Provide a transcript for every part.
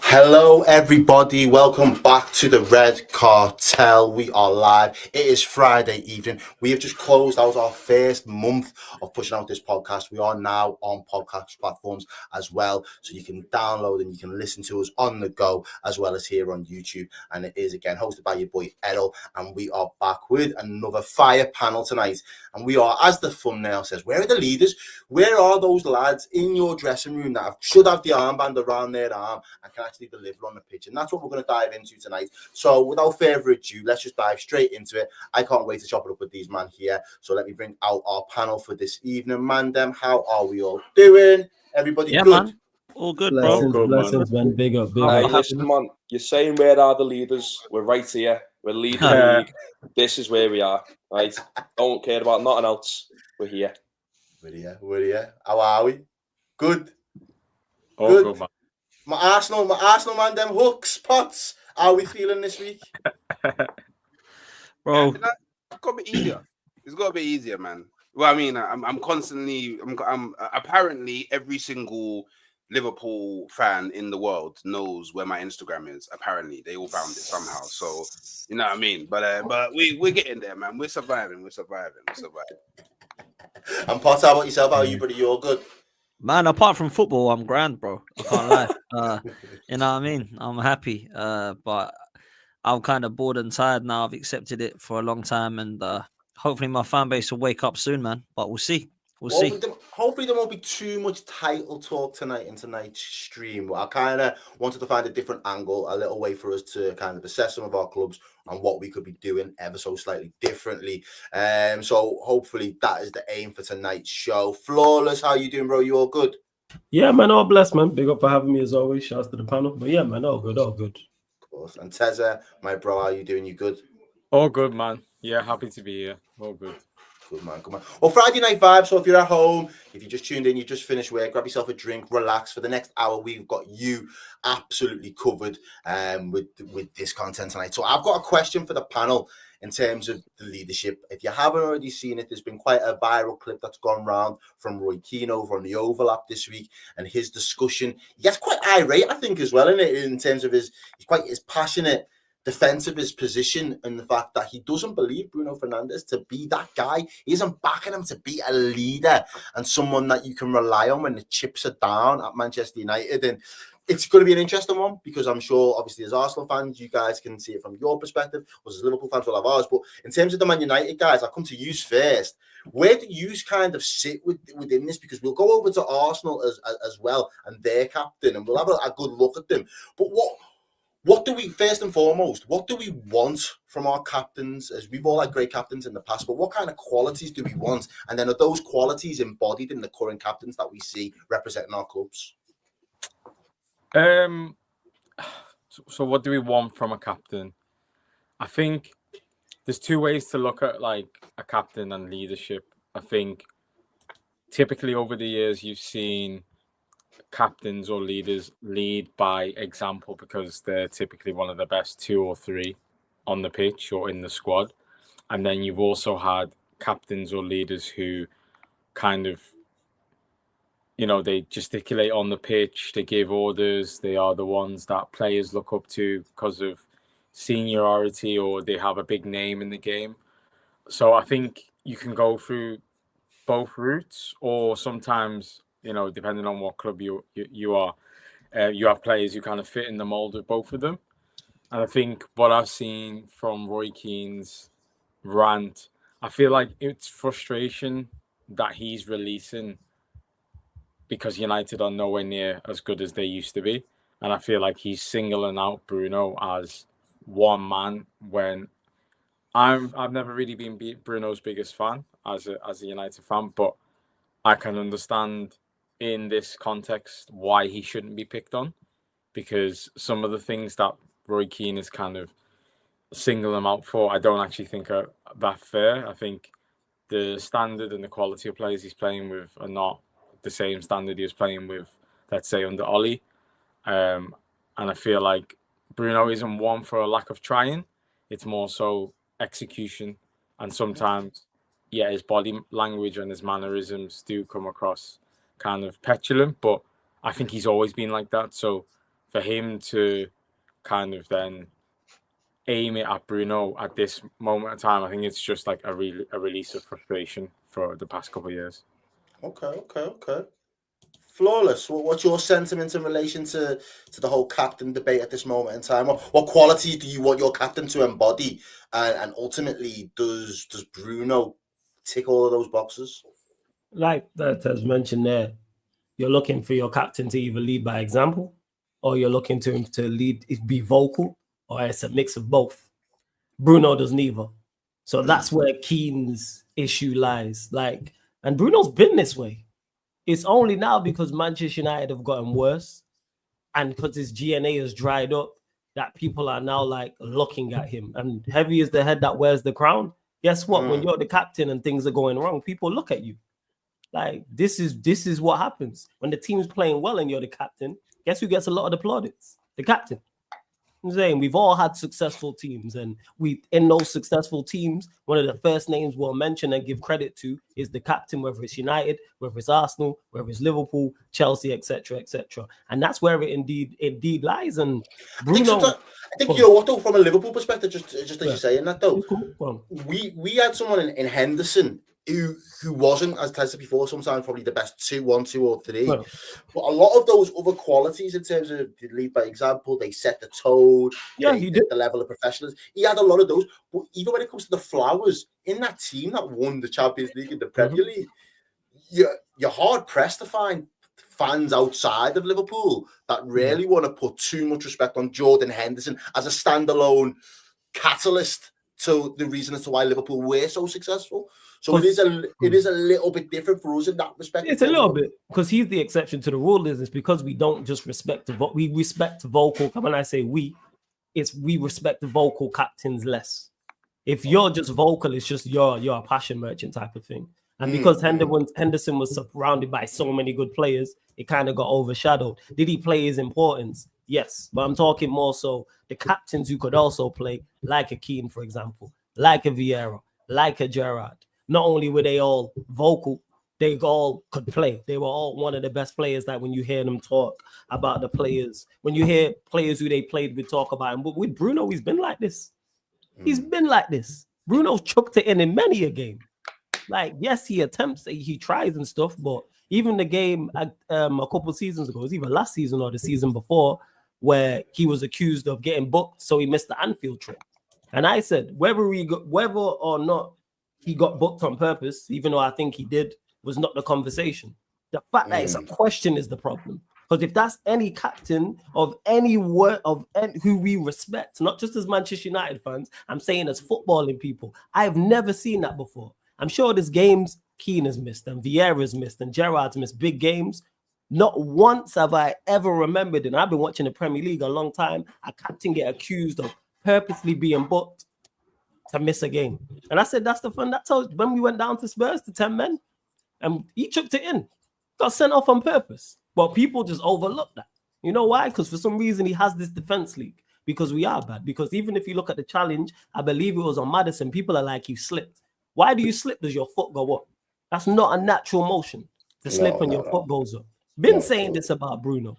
Hello, everybody. Welcome back to the Red Cartel. We are live. It is Friday evening. We have just closed out our first month of pushing out this podcast. We are now on podcast platforms as well. So you can download and you can listen to us on the go as well as here on YouTube. And it is again hosted by your boy Errol. And we are back with another fire panel tonight. And we are, as the thumbnail says, where are the leaders? Where are those lads in your dressing room that should have the armband around their arm and can actually deliver on the pitch? And that's what we're going to dive into tonight. So without further ado, let's just dive straight into it. I can't wait to chop it up with these man here. So let me bring out our panel for this evening. Mandem, how are we all doing? Everybody good? Man. All good, Blessings, bro. blessings, man. Big up, big Hey, up. listen, man. You're saying where are the leaders? We're right here. We're leading the league. This is where we are, right? Don't care about nothing else. We're here. We're here. How are we? Good. Good, man. My Arsenal man, them hooks, pots. How are we feeling this week? Bro. It's got to be easier. It's got to be easier, man. Well, I mean, I'm constantly, I'm apparently every single Liverpool fan in the world knows where my Instagram is. Apparently, they all found it somehow. So, you know what I mean? But we're getting there, man. We're surviving. And Potter, how about yourself? How are you, buddy? You all good? Man, apart from football, I'm grand, bro. I can't lie. You know what I mean? I'm happy. But I'm kind of bored and tired now. I've accepted it for a long time, and hopefully my fan base will wake up soon, man. But we'll see. Hopefully there won't be too much title talk tonight in tonight's stream. But I kind of wanted to find a different angle, a little way for us to kind of assess some of our clubs and what we could be doing ever so slightly differently. So hopefully that is the aim for tonight's show. Flawless, how you doing, bro? You all good? Yeah, man, all blessed, man. Big up for having me as always. Shouts to the panel. But yeah, man, all good. Of course. And Teza, my bro, how you doing? You good? All good, man. Yeah, happy to be here. All good. Good man. Well, Friday night vibe. So if you're at home, if you just tuned in, you just finished work, grab yourself a drink, relax. For the next hour, we've got you absolutely covered with this content tonight. So I've got a question for the panel in terms of the leadership. If you haven't already seen it, there's been quite a viral clip that's gone around from Roy Keane over on the Overlap this week and his discussion. He gets quite irate, I think, as well in terms of his passionate defense of his position and the fact that he doesn't believe Bruno Fernandes to be that guy. He isn't backing him to be a leader and someone that you can rely on when the chips are down at Manchester United. And it's going to be an interesting one because I'm sure, obviously, as Arsenal fans, you guys can see it from your perspective. Us as Liverpool fans will have ours. But in terms of the Man United guys, I'll come to you first. Where do you kind of sit within this? Because we'll go over to Arsenal as well and their captain, and we'll have a good look at them. But what do we, first and foremost, what do we want from our captains? As we've all had great captains in the past, but what kind of qualities do we want? And then are those qualities embodied in the current captains that we see representing our clubs? So what do we want from a captain? I think there's two ways to look at like a captain and leadership. I think typically over the years you've seen captains or leaders lead by example because they're typically one of the best two or three on the pitch or in the squad. And then you've also had captains or leaders who kind of, you know, they gesticulate on the pitch, they give orders, they are the ones that players look up to because of seniority or they have a big name in the game. So I think you can go through both routes, or sometimes, you know, depending on what club you are, you have players who kind of fit in the mold of both of them. And I think what I've seen from Roy Keane's rant, I feel like it's frustration that he's releasing because United are nowhere near as good as they used to be. And I feel like he's singling out Bruno as one man when I've never really been Bruno's biggest fan as a United fan, but I can understand in this context why he shouldn't be picked on, because some of the things that Roy Keane is kind of singling him out for, I don't actually think are that fair. I think the standard and the quality of players he's playing with are not the same standard he was playing with, let's say, under Ollie. And I feel like Bruno isn't one for a lack of trying. It's more so execution. And sometimes, yeah, his body language and his mannerisms do come across kind of petulant, but I think he's always been like that. So for him to kind of then aim it at Bruno at this moment in time, I think it's just like a release of frustration for the past couple of years. Okay. Flawless. What's your sentiment in relation to the whole captain debate at this moment in time? What qualities do you want your captain to embody? And ultimately, does Bruno tick all of those boxes? Like that has mentioned there, you're looking for your captain to either lead by example, or you're looking to him to lead, be vocal, or it's a mix of both. Bruno does neither. So that's where Keane's issue lies. Like, and Bruno's been this way. It's only now because Manchester United have gotten worse and because his GNA has dried up that people are now like looking at him. And heavy is the head that wears the crown. Guess what? When you're the captain and things are going wrong, people look at you. Like, this is what happens. When the team's playing well and you're the captain, guess who gets a lot of the plaudits? The captain. I'm saying we've all had successful teams, and in those successful teams, one of the first names we'll mention and give credit to is the captain, whether it's United, whether it's Arsenal, whether it's Liverpool, Chelsea, etc., etc. And that's where it indeed lies. And Bruno, I think you know what though, from a Liverpool perspective, just as you're saying that though, cool. we had someone in Henderson who wasn't, as I said before, sometimes probably the best 1, 2, or 3. Well, but a lot of those other qualities in terms of they lead by example, they set the tone, he did the level of professionalism. He had a lot of those. But even when it comes to the flowers in that team that won the Champions League and the Premier League, you're hard pressed to find fans outside of Liverpool that really want to put too much respect on Jordan Henderson as a standalone catalyst to the reason as to why Liverpool were so successful. So it is a little bit different for us in that respect. It's a little bit because he's the exception to the rule. Is because we don't just respect we respect vocal. When I say we respect the vocal captains less. If you're just vocal, it's just you're a passion merchant type of thing. And because Henderson was surrounded by so many good players, it kind of got overshadowed. Did he play his importance? Yes, but I'm talking more so the captains who could also play, like a Keane, for example, like a Vieira, like a Gerrard. Not only were they all vocal, they all could play. They were all one of the best players. Like when you hear them talk about the players, when you hear players who they played with talk about him. But with Bruno, he's been like this. He's been like this. Bruno chucked it in many a game. Like, yes, he attempts, he tries and stuff, but even the game a couple of seasons ago, it was either last season or the season before, where he was accused of getting booked, so he missed the Anfield trip. And I said, whether or not he got booked on purpose, even though I think he did, was not the conversation. The fact that it's a question is the problem. Because if that's any captain of any who we respect, not just as Manchester United fans, I'm saying as footballing people, I've never seen that before. I'm sure there's games Keane has missed and Vieira's missed and Gerrard's missed, big games. Not once have I ever remembered, and I've been watching the Premier League a long time, a captain get accused of purposely being booked to miss a game. And I said, that's the fun. That's how when we went down to Spurs to 10 men, and he chucked it in, got sent off on purpose. But people just overlook that. You know why? Because for some reason he has this defense league. Because we are bad. Because even if you look at the challenge, I believe it was on Maddison, people are like, you slipped. Why do you slip? Does your foot go up? That's not a natural motion to slip when your foot goes up. Been saying this about Bruno.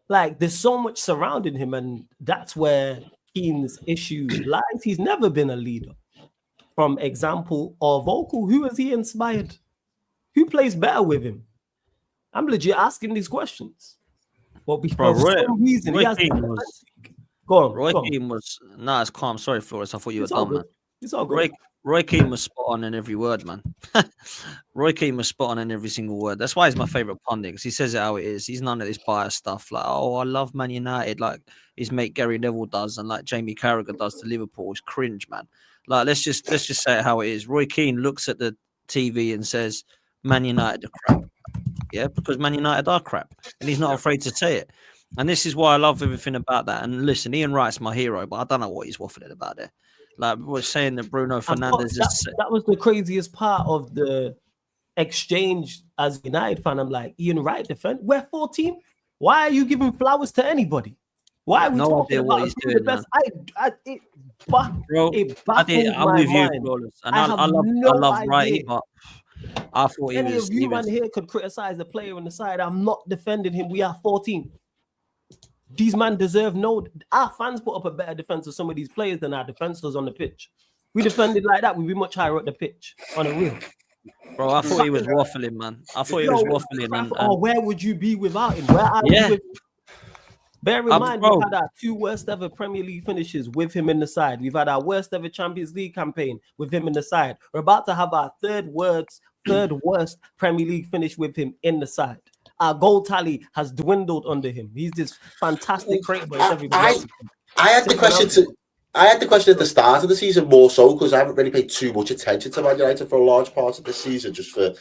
Like, there's so much surrounding him, and that's where Keane's issue lies. He's never been a leader. From example or vocal, who has he inspired? Who plays better with him? I'm legit asking these questions. Well, for some reason, he has go on. Roy Keane was it's calm. Sorry, Flores. I thought you were dumb, man. It's all good. Roy Keane was spot on in every word, man. Roy Keane was spot on in every single word. That's why he's my favorite pundit, because he says it how it is. He's none of this biased stuff like, oh, I love Man United, like his mate Gary Neville does, and like Jamie Carragher does to Liverpool. It's cringe, man. Like, let's just say it how it is. Roy Keane looks at the TV and says, Man United are crap. Yeah, because Man United are crap, and he's not afraid to say it. And this is why I love everything about that. And listen, Ian Wright's my hero, but I don't know what he's waffling about there. Like, we're saying that Bruno Fernandes that was the craziest part of the exchange as a United fan. I'm like, Ian Wright defend. We're 14. Why are you giving flowers to anybody? Why are we talking about what he's doing, the best? I'm with you, Flawless. And I love Wrighty, but I thought he Any was. of you man here could criticize the player on the side. I'm not defending him. We are 14. These men deserve no. Our fans put up a better defense of some of these players than our defense does on the pitch. We defended like that, we'd be much higher up the pitch on a real. Bro, I thought he was waffling, man. I thought he was waffling. And where would you be without him? Where are you with him? Bear in mind, we've had our 2 worst ever Premier League finishes with him in the side. We've had our worst ever Champions League campaign with him in the side. We're about to have our third worst Premier League finish with him in the side. Our goal tally has dwindled under him. He's this fantastic creator, but everybody else. I had the question at the start of the season more so because I haven't really paid too much attention to Man United for a large part of the season, just for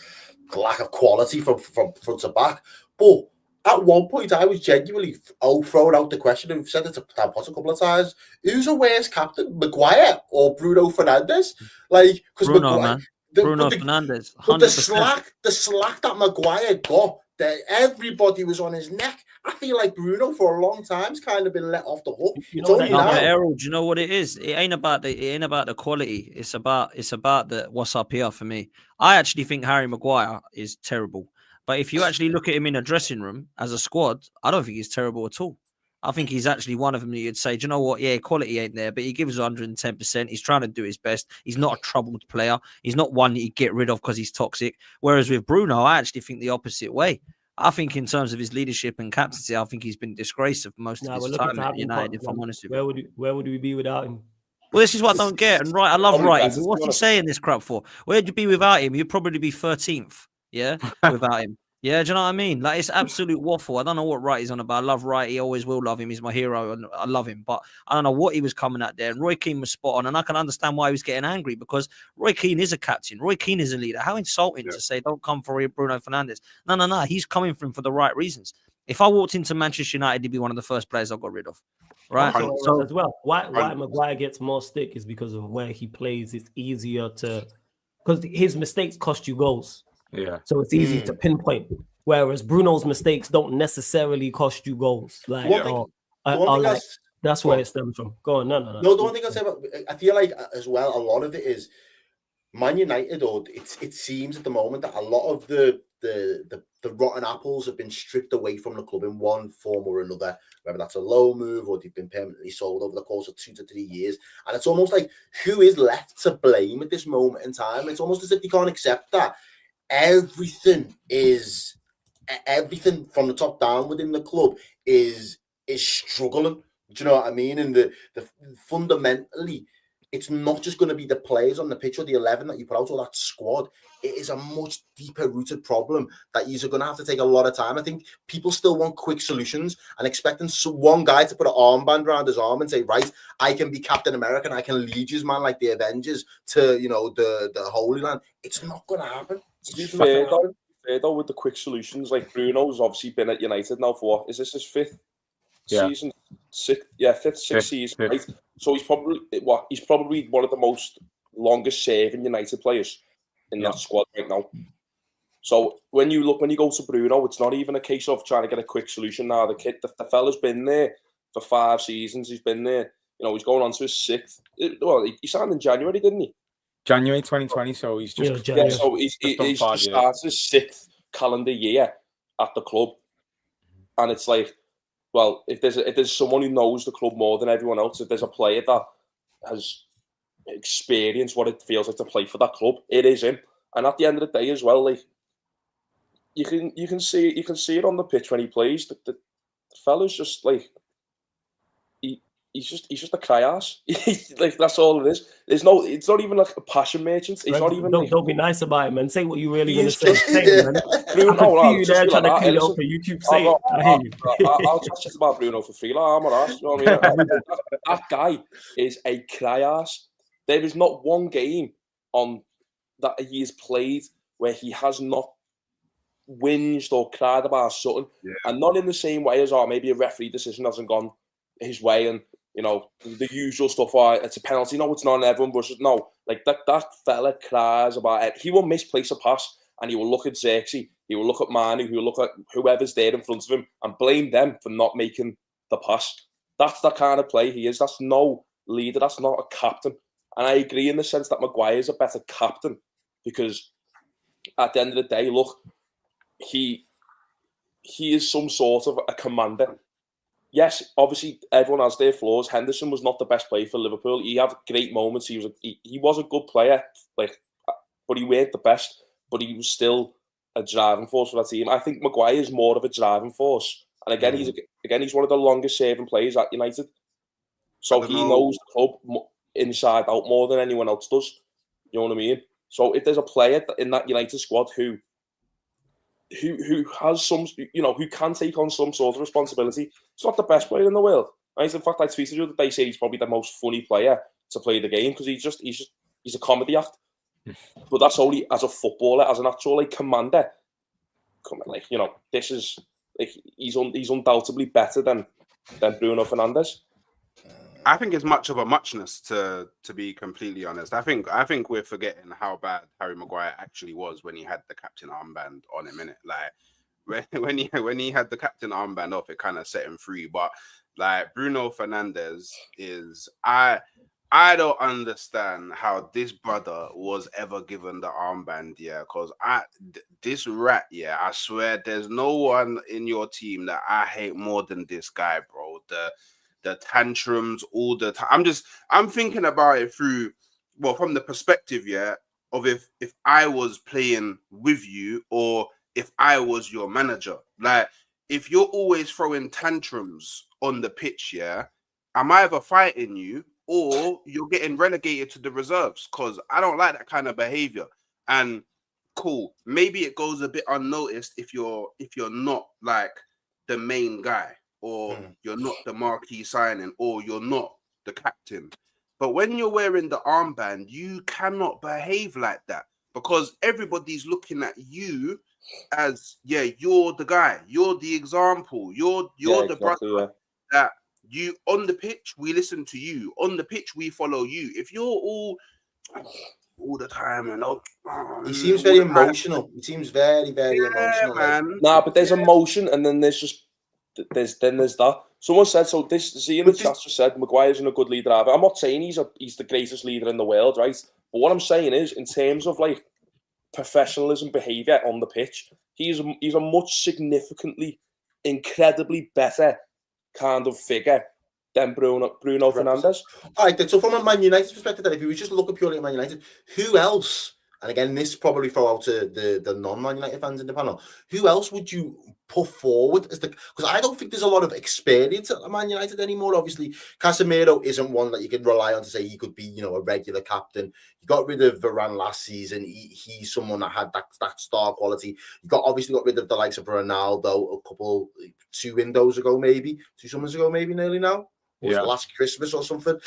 the lack of quality from front to back. But at one point, I was genuinely throwing out the question, and we've said it to Dan Potter a couple of times: who's a worse captain, Maguire or Bruno Fernandes? Like, because Bruno, man. Bruno Fernandes. 100%. But the slack that Maguire got, that everybody was on his neck. I feel like Bruno for a long time's kind of been let off the hook. Errol, do you know what it is? It ain't about the quality. It's about the what's up here for me. I actually think Harry Maguire is terrible. But if you actually look at him in a dressing room as a squad, I don't think he's terrible at all. I think he's actually one of them that you'd say, do you know what? Yeah, quality ain't there, but he gives 110%. He's trying to do his best. He's not a troubled player. He's not one that you get rid of because he's toxic. Whereas with Bruno, I actually think the opposite way. I think in terms of his leadership and captaincy, I think he's been disgraced of most of his time at United, if I'm honest with you. Where would we be without him? Well, this is what I don't get. And I love Wrighty, but what's he saying this crap for? Where'd you be without him? You'd probably be 13th, yeah, without him. Yeah, do you know what I mean? Like, it's absolute waffle. I don't know what Wrighty's on about. I love Wrighty. Always will love him. He's my hero, and I love him. But I don't know what he was coming at there. And Roy Keane was spot on, and I can understand why he was getting angry, because Roy Keane is a captain. Roy Keane is a leader. How insulting to say, don't come for Bruno Fernandes. No. He's coming for him for the right reasons. If I walked into Manchester United, he'd be one of the first players I got rid of. Right? So as well, why Maguire gets more stick is because of where he plays. It's easier to, because his mistakes cost you goals. Yeah. So it's easy to pinpoint. Whereas Bruno's mistakes don't necessarily cost you goals. Like, that's where it stems from. Go on. No. The one thing I'll say about, I feel like as well, a lot of it is Man United, or it seems at the moment that a lot of the rotten apples have been stripped away from the club in one form or another, whether that's a low move or they've been permanently sold over the course of 2 to 3 years. And it's almost like, who is left to blame at this moment in time? It's almost as if they can't accept that everything from the top down within the club is struggling. Do you know what I mean? And the fundamentally, it's not just going to be the players on the pitch or the 11 that you put out or that squad. It is a much deeper rooted problem that you're going to have to take a lot of time. I think people still want quick solutions and expecting one guy to put an armband around his arm and say, right, I can be Captain America and I can lead you, man, like the Avengers to, the Holy Land. It's not going to happen. To be fair though, with the quick solutions, like Bruno's obviously been at United now for what? Is this his 5th season? 6th season, right? So he's probably one of the most longest serving United players in that squad right now. So when you go to Bruno, it's not even a case of trying to get a quick solution now. The fella's been there for 5 seasons. He's been there. He's going on to his 6th. Well, he signed in January, didn't he? January 2020, so he's just so he's started his 6th calendar year at the club, and it's like, well, if there's someone who knows the club more than everyone else, if there's a player that has experienced what it feels like to play for that club, it is him. And at the end of the day, as well, like you can see it on the pitch when he plays. The fella's just like He's just a cry-ass. Like, that's all it is. It's not even like a passion merchant. It's not even. Don't be nice about it, man. Say what you really want to say. Man. Bruno, I can see you there trying to clean it up for YouTube. Say it. I hear you. I'll just about Bruno for free. Like, I'm an arse. You know what I mean? That guy is a cry-ass. There is not one game on that he has played where he has not whinged or cried about something, and not in the same way as maybe a referee decision hasn't gone his way and. The usual stuff. It's a penalty. No, it's not. And everyone rushes. No, like that fella cries about it. He will misplace a pass and he will look at Xerxes. He will look at Manu. He will look at whoever's there in front of him and blame them for not making the pass. That's the kind of play he is. That's no leader. That's not a captain. And I agree in the sense that Maguire is a better captain because at the end of the day, look, he is some sort of a commander. Yes, obviously everyone has their flaws. Henderson was not the best player for Liverpool. He had great moments. He was a good player, like, but he weren't the best. But he was still a driving force for that team. I think Maguire is more of a driving force. And again, he's one of the longest serving players at United. So he knows the club inside out more than anyone else does. You know what I mean? So if there's a player in that United squad who has some, who can take on some sort of responsibility, he's not the best player in the world. Right? In fact, I tweeted you that they say he's probably the most funny player to play the game because he's a comedy act. But that's only as a footballer, as an actual commander. This is he's undoubtedly better than Bruno Fernandes. I think it's much of a muchness to be completely honest. I think we're forgetting how bad Harry Maguire actually was when he had the captain armband on him, innit? Like when he had the captain armband off, it kind of set him free. But like Bruno Fernandes is I don't understand how this brother was ever given the armband, because this rat, I swear there's no one in your team that I hate more than this guy, bro. The tantrums all the time. I'm thinking about it from the perspective, of if I was playing with you or if I was your manager. Like, if you're always throwing tantrums on the pitch, I'm either fighting you or you're getting relegated to the reserves, because I don't like that kind of behavior. And cool, maybe it goes a bit unnoticed if you're not like the main guy, or you're not the marquee signing, or you're not the captain. But when you're wearing the armband, you cannot behave like that, because everybody's looking at you as, you're the guy, you're the example, you're the brother that you on the pitch, we listen to you. On the pitch, we follow you. If you're all the time and he seems very emotional. He seems very, very emotional, man. Nah, but there's emotion, and then there's that. Someone said so. Z in the chat just said Maguire's a good leader. I'm not saying he's the greatest leader in the world, right? But what I'm saying is, in terms of like professionalism, behaviour on the pitch, he's a much significantly, incredibly better kind of figure than Bruno Fernandes. All right, then, so from a Man United perspective, then, if you just look at purely at Man United, who else, and again, this probably throw out to the non-Man United fans in the panel, who else would you put forward as because I don't think there's a lot of experience at Man United anymore. Obviously, Casemiro isn't one that you can rely on to say he could be, a regular captain. You got rid of Varane last season. He's someone that had that star quality. You obviously got rid of the likes of Ronaldo 2 summers ago, maybe nearly now. Was last Christmas or something.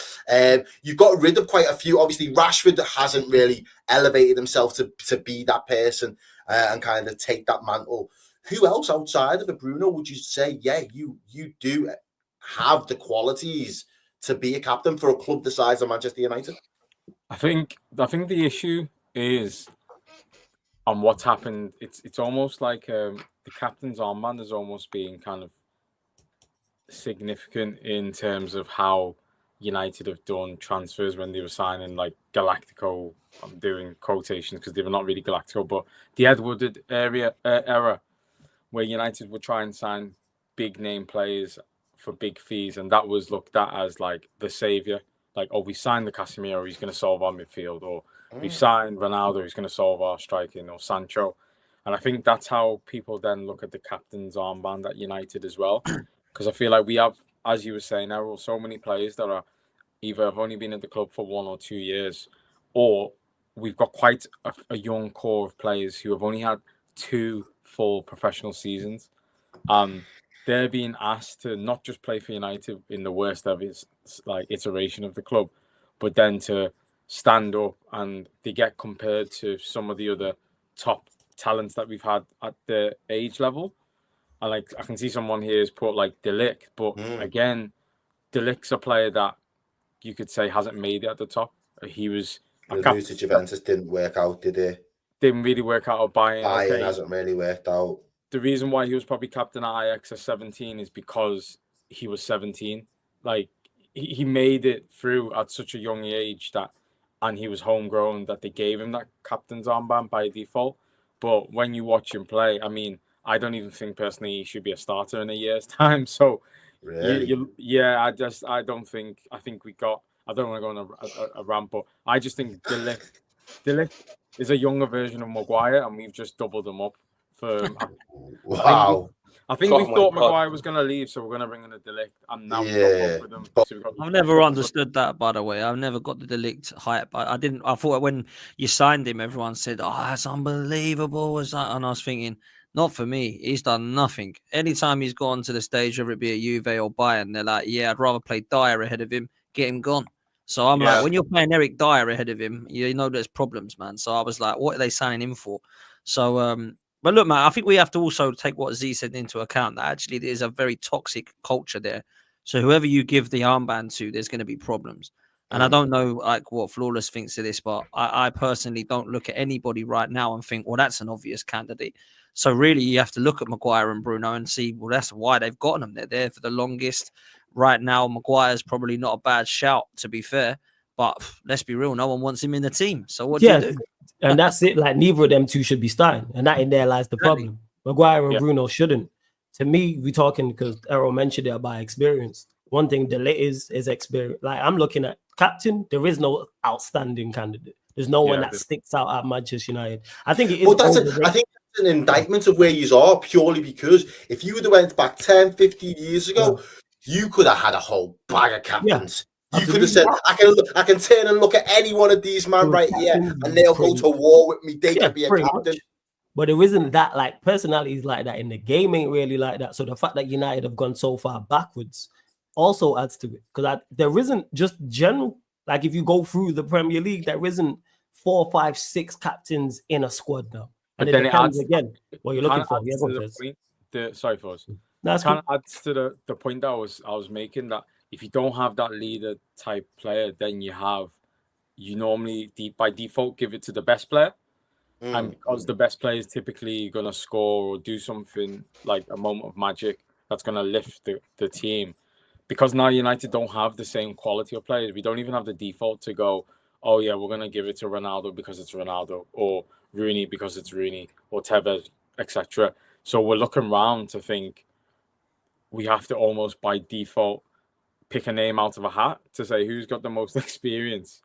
You've got rid of quite a few. Obviously, Rashford hasn't really elevated himself to be that person and kind of take that mantle. Who else outside of Bruno would you say, you do have the qualities to be a captain for a club the size of Manchester United? I think the issue is on what's happened. It's almost like the captain's armband is almost being kind of significant in terms of how United have done transfers when they were signing like Galactico. I'm doing quotations because they were not really Galactico, but the Ed Woodward era where United would try and sign big name players for big fees, and that was looked at as like the savior. Like, we signed the Casemiro, he's going to solve our midfield, or we signed Ronaldo, he's going to solve our striking, or Sancho. And I think that's how people then look at the captain's armband at United as well. Because I feel like we have, as you were saying, Errol, so many players that are either have only been at the club for 1 or 2 years, or we've got quite a young core of players who have only had 2 full professional seasons. They're being asked to not just play for United in the worst of its iteration of the club, but then to stand up, and they get compared to some of the other top talents that we've had at the age level. And I can see someone here has put like De Ligt, but again, De Ligt's a player that you could say hasn't made it at the top. He was the move to Juventus didn't work out, did it? Didn't really work out. Bayern hasn't really worked out. The reason why he was probably captain at Ajax at 17 is because he was 17. Like, he made it through at such a young age and he was homegrown, that they gave him that captain's armband by default. But when you watch him play, I mean, I don't even think personally he should be a starter in a year's time. So, Really? yeah, I don't think. I think we got. I don't want to go on a rant, but I just think De Ligt is a younger version of Maguire, and we've just doubled him up for. Wow. I think we Oh my thought God. Maguire was going to leave, so we're going to bring in a De Ligt, and now we've got Yeah. both of them. So we've got I've never understood that, by the way. I've never got the Delict hype. I didn't. I thought when you signed him, everyone said, "Oh, that's unbelievable." And I was thinking, not for me. He's done nothing. Anytime he's gone to the stage, whether it be at Juve or Bayern, they're like, "Yeah, I'd rather play Dyer ahead of him. Get him gone." So I'm like, Yeah. when you're playing Eric Dyer ahead of him, you know there's problems, man. So I was like, what are they signing him for? So but look, man, I think we have to also take what Z said into account. That actually there's a very toxic culture there. So whoever you give the armband to, there's going to be problems. And I don't know like what Flawless thinks of this, but I personally don't look at anybody right now and think, well, that's an obvious candidate. So really, you have to look at Maguire and Bruno and see, well, that's why they've gotten them. They're there for the longest. Right now, Maguire's probably not a bad shout, to be fair. But let's be real, no one wants him in the team. So what do you do? And that's it. Like neither of them two should be starting, and that in there lies the Exactly. problem. Maguire and Yeah. Bruno shouldn't. To me, we're talking because Errol mentioned it by experience. One thing De Ligt is experience. Like I'm looking at captain, there is no outstanding candidate. There's no one Yeah, that there's- sticks out at Manchester United. I think it is. But that's overrated. I think that's an indictment of where you are, purely because if you would have went back 10, 15 years ago, you could have had a whole bag of captains. You could have said, I can turn and look at any one of these man right here, and they'll go to war with me. They can be a pretty captain. much. But there isn't that like personalities like that in the game ain't really like that. So the fact that United have gone so far backwards also adds to it. Because there isn't just general, like if you go through the Premier League, there isn't 4, 5, 6 captains in a squad now. And But it then it depends adds- again what you're looking Kind for. of Yeah, adds go to on, the Fez. point. Sorry, Fuzz. That's Kind cool. of adds to the point that I was making, that if you don't have that leader type player, then you normally by default give it to the best player. And because the best player is typically going to score or do something like a moment of magic that's going to lift the team. Because now United don't have the same quality of players. We don't even have the default to go, oh yeah, we're going to give it to Ronaldo because it's Ronaldo, or Rooney because it's Rooney, or Tevez, etc. So we're looking around to think we have to almost by default pick a name out of a hat to say who's got the most experience.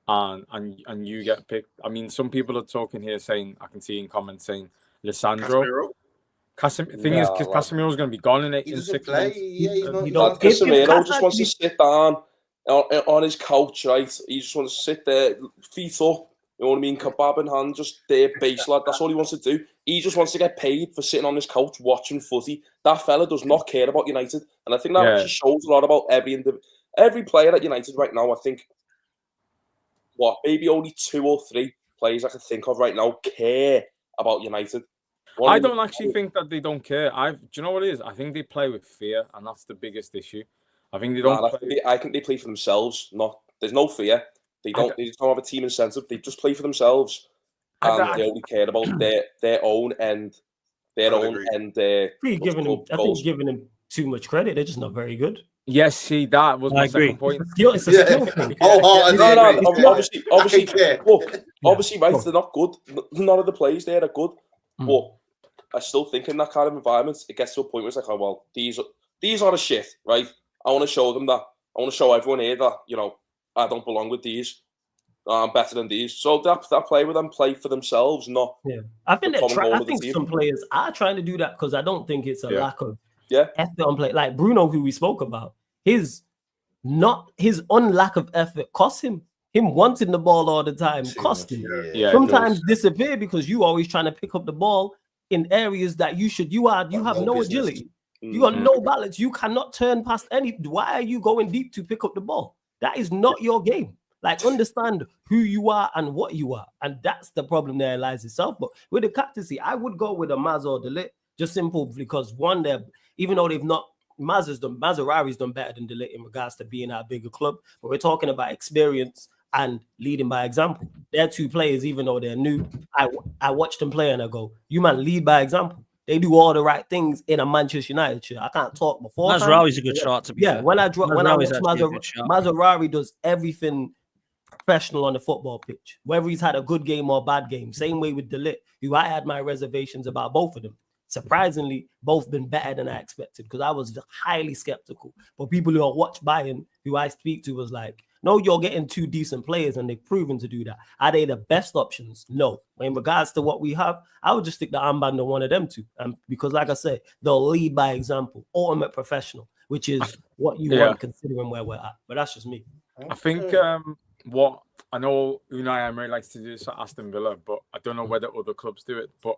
And you get picked. I mean, some people are talking here saying, I can see in comments saying Lissandro. Thing is, because Casemiro's going to be gone in 6 months. Yeah, he's not. You don't- Casemiro just wants to sit down on his couch, right? He just wants to sit there, feet up. You know what I mean? Kebab in hand, just there, base lad. That's all he wants to do. He just wants to get paid for sitting on his couch watching footy. That fella does not care about United, and I think that actually shows a lot about every player at United right now. I think maybe only 2 or 3 players I can think of right now care about United. I don't actually think that they don't care. Do you know what it is? I think they play with fear, and that's the biggest issue. I think they don't. I think they play for themselves. There's no fear. They don't have a team incentive. They just play for themselves, and they only care about their own end. I think giving them too much credit. They're just not very good. Yes, see, that was my second point. It's a skill thing. Obviously, right? They're not good. None of the players there are good, but I still think in that kind of environment, it gets to a point where it's like, oh well, these are the shit, right? I want to show them that. I want to show everyone here that I don't belong with these. I'm better than these. So that play with them play for themselves, not. Yeah, I think some players are trying to do that because I don't think it's a lack of effort on play. Like Bruno, who we spoke about, his lack of effort cost him. Him wanting the ball all the time cost him. Yeah, sometimes disappear because you always trying to pick up the ball in areas that you have no agility. You got no balance. You cannot turn past any. Why are you going deep to pick up the ball? That is not your game. Like, understand who you are and what you are. And that's the problem there lies itself. But with the captaincy, I would go with a Maz or De Ligt, just simple because one, even though they've not, Mazarawi's done better than De Ligt in regards to being our bigger club. But we're talking about experience and leading by example. They're 2 players, even though they're new. I watched them play and I go, you man, lead by example. They do all the right things in a Manchester United shirt. I can't talk before. Mazraoui's a good shot to be fair. When I watch Mazarawi does everything professional on the football pitch, whether he's had a good game or a bad game. Same way with De Ligt, who I had my reservations about both of them. Surprisingly, both been better than I expected because I was highly skeptical. But people who are watch Bayern, who I speak to, was like, no, you're getting two decent players, and they've proven to do that. Are they the best options? No. In regards to what we have, I would just stick the armband on one of them two. Because, like I said, they'll lead by example, ultimate professional, which is what you want considering where we're at. But that's just me. I think what I know Unai Emery likes to do is at Aston Villa, but I don't know whether other clubs do it. But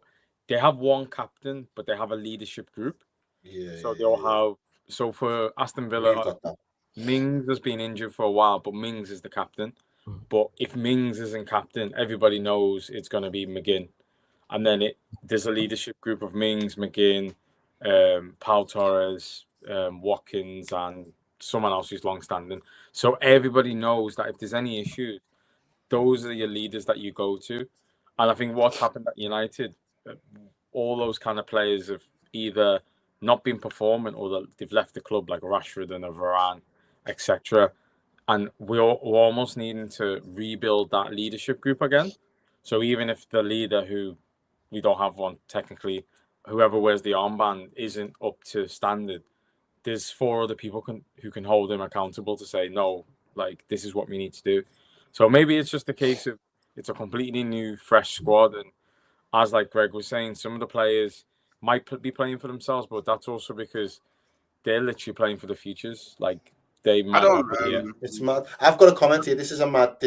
they have one captain, but they have a leadership group. They'll have. So for Aston Villa, Mings has been injured for a while, but Mings is the captain. But if Mings isn't captain, everybody knows it's going to be McGinn. And then there's a leadership group of Mings, McGinn, Pau Torres, Watkins, and someone else who's long-standing. So everybody knows that if there's any issues, those are your leaders that you go to. And I think what's happened at United, all those kind of players have either not been performing or they've left the club, like Rashford and Varane, etc. And we're almost needing to rebuild that leadership group again. So even if the leader, who we don't have one technically, whoever wears the armband isn't up to standard, there's 4 other people who can hold him accountable to say, no, like, this is what we need to do. So maybe it's just a case of it's a completely new, fresh squad. And as like Greg was saying, some of the players might be playing for themselves, but that's also because they're literally playing for the futures. Like, they might not be here. It's mad. I've got a comment here. This is a mad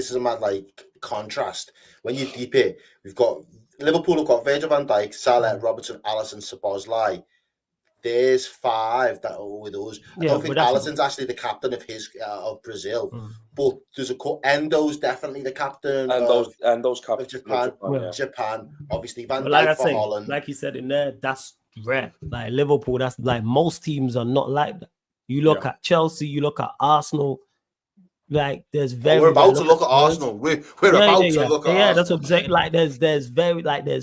like contrast. When you deep it, we've got Liverpool have got Virgil van Dijk, Salah, Robertson, Alisson, Szoboszlai. There's 5 that are with us. I don't think Alisson's actually the captain of Brazil, but there's Endo's definitely the captain. Endo's captain of Japan. Obviously, Van Dijk like for Holland. Like he said in there, that's rare. Like Liverpool, that's like most teams are not like that. You look at Chelsea, you look at Arsenal. Like there's very. We're about to look at Arsenal. We're about to look at Arsenal. Yeah, that's what I'm saying. Like there's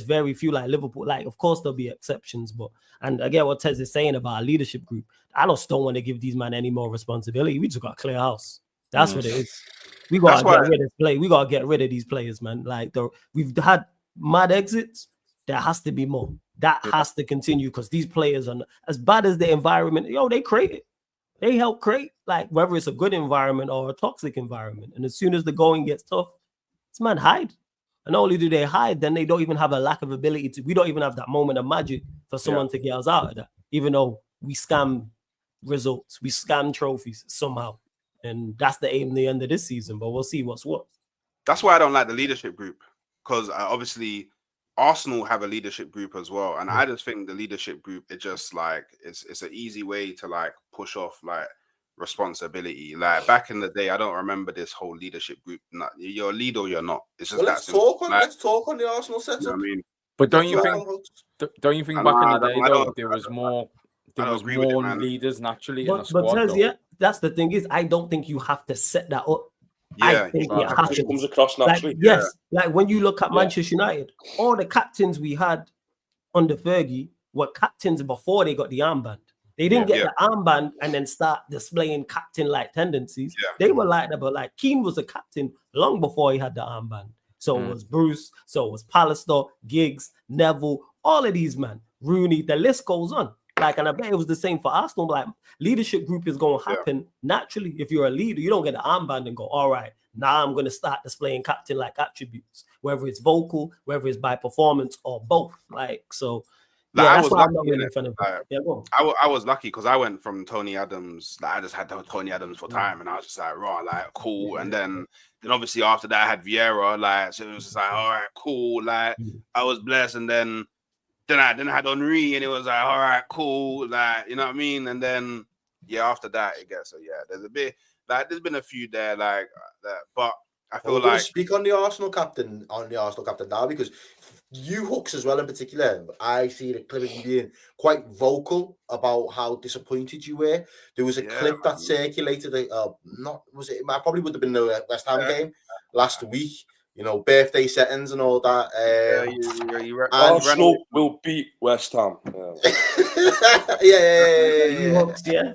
very few like Liverpool. Like of course there'll be exceptions, but and I get what Tez is saying about a leadership group. I just don't want to give these men any more responsibility. We just got to clear house. That's what it is. We gotta get rid of these players, man. Like we've had mad exits. There has to be more. That has to continue because these players are as bad as the environment. They create it. They help create, like, whether it's a good environment or a toxic environment. And as soon as the going gets tough, this man hide. And not only do they hide, then they don't even have a lack of ability to. We don't even have that moment of magic for someone to get us out of that. Even though we scam results, we scam trophies somehow. And that's the aim at the end of this season. But we'll see what's what. That's why I don't like the leadership group. Because obviously Arsenal have a leadership group as well. And I just think the leadership group, it just like, it's an easy way to like push off like responsibility. Like back in the day, I don't remember this whole leadership group. You're a leader or you're not. It's just let's talk on the Arsenal setup. You know what I mean? But don't you think back in the day though, there was more leaders naturally in the squad? But that's the thing is, I don't think you have to set that up. Yeah, I think it happens. It comes across naturally. Like, like when you look at Manchester United, all the captains we had under Fergie were captains before they got the armband. They didn't get the armband and then start displaying captain-like tendencies. They were like that, but like Keane was a captain long before he had the armband. So it was Bruce, so it was Pallister, Giggs, Neville, all of these men, Rooney, the list goes on. Like, and I bet it was the same for Arsenal. Like, leadership group is going to happen naturally. If you're a leader, you don't get the armband and go, all right, now I'm going to start displaying captain-like attributes, whether it's vocal, whether it's by performance, or both. Like, so, that's why I'm not really a fan of it. I was lucky because I went from Tony Adams. Like, I just had Tony Adams for time, and I was just like, raw, like, cool. And then obviously after that, I had Vieira. Like, so it was just like, all right, cool. Like, I was blessed, and then I had Henry, and it was like, all right, cool, like, you know what I mean? And then, after that, it gets, there's a bit, like, there's been a few there, like, that, but I feel like... Speak on the Arsenal captain now, because you Hooks as well in particular, I see the clip of you being quite vocal about how disappointed you were. There was a clip that circulated, I probably would have been the West Ham game last week, birthday settings and all that. You ran Arsenal will beat West Ham. Yeah. Hooks, yeah.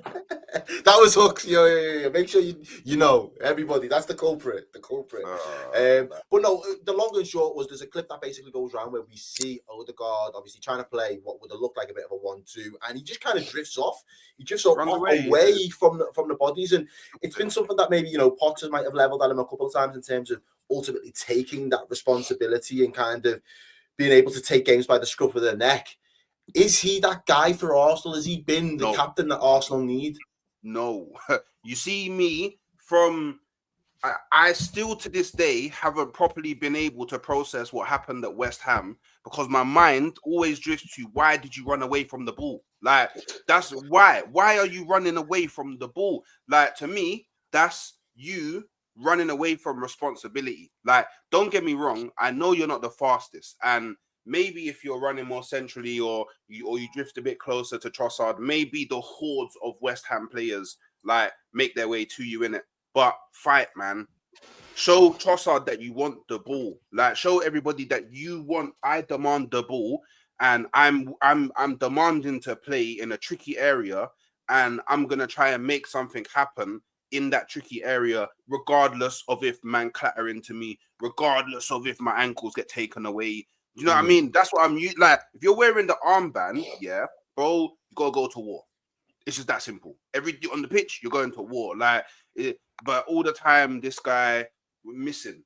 That was hooks. Yeah. Make sure you know, everybody. That's the culprit. But no, the long and short was there's a clip that basically goes around where we see Odegaard obviously trying to play what would have looked like a bit of a 1-2, and he just kind of drifts off. He drifts off away from the bodies, and it's been something that maybe Potter might have leveled at him a couple of times in terms of ultimately taking that responsibility and kind of being able to take games by the scruff of the neck. Is he that guy for Arsenal? Has he been the captain that Arsenal need? No. You see me from... I still to this day haven't properly been able to process what happened at West Ham because my mind always drifts to why did you run away from the ball? Like, that's why. Why are you running away from the ball? Like, to me, that's you running away from responsibility. Like, don't get me wrong. I know you're not the fastest, and maybe if you're running more centrally or you drift a bit closer to Trossard, maybe the hordes of West Ham players like make their way to you in it. But fight, man. Show Trossard that you want the ball. Like, show everybody that you want. I demand the ball, and I'm demanding to play in a tricky area, and I'm gonna try and make something happen in that tricky area, regardless of if man clatter into me, regardless of if my ankles get taken away. You know what I mean? That's what I'm like. If you're wearing the armband, yeah, bro, you gotta go to war. It's just that simple. On the pitch, you're going to war. But all the time, this guy missing.